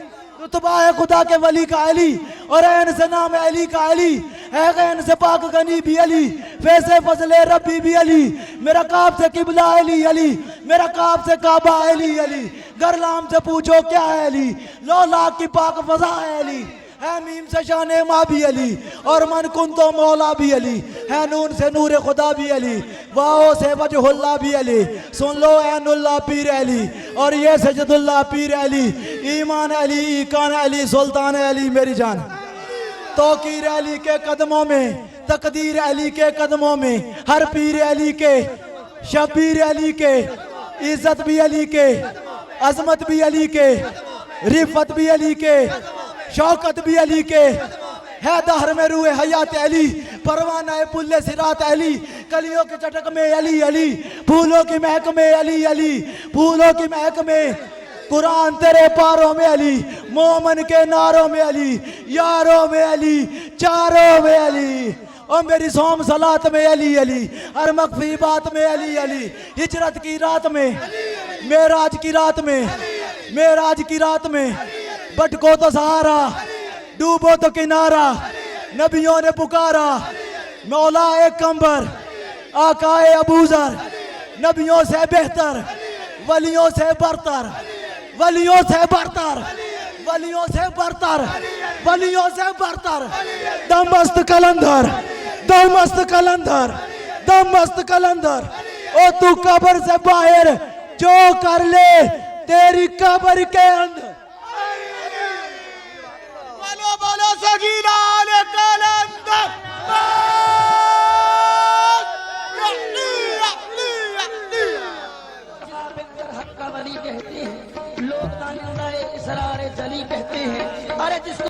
रुतबा है खुदा के वली का अली, और ऐन से नाम अली का अली, है गैन से पाक गनी भी अली, फैसे फजले रब्बी भी अली, मेरा काब से किबला अली अली, मेरा काब से काबा अली अली, गरलाम से पूछो क्या है अली, लो लाख की पाक फजा है अली, है मीम से शाने माँ भी अली, और मन कुन तो मौला भी अली, है नून से नूर खुदा भी अली, वाओ से वजहुल्ला भी अली, सुन लो ऐनुल्ला पीर अली, और ये सजदुल्ला पीर अली, ईमान अली ईकान अली सुल्तान अली मेरी जान, तौकीर अली के कदमों में, तकदीर अली के कदमों में, हर पीर अली के, शबीर अली के, इज्जत भी अली के, अजमत भी अली के, रिफत भी अली के, शौकत भी अली के, है दहर में रूए हयात अली, परवाना है पुल्ले सिरात अली, कलियों के चटक में अली अली, फूलों की महक में अली अली, फूलों की महक में, कुरान तेरे पारों में अली, मोमन के नारों में अली, यारों में अली, चारों में अली, और मेरी सोम सलात में अली अली, हर मख्फी बात में अली अली, हिजरत की रात में, मेराज की रात में, मेराज की रात में, भटको तो सहारा, डूबो तो किनारा, नबियों ने पुकारा, मौला एक कंबर, आकाए अबूजर, नबियों से बेहतर, वलियों से बरतर, वलियों से बरतर, वलियों से बरतर, वलियों से बरतर, दमस्त कलंदर, दमस्त कलंदर, दमस्त कलंदर, ओ तू कब्र से बाहर जो कर ले तेरी कब्र के अंदर, बोलो बोलो सगीरा आले कलंदर, हक का वली कहते हैं, लोग ताने इसरारे जली कहते हैं, अरे जिसको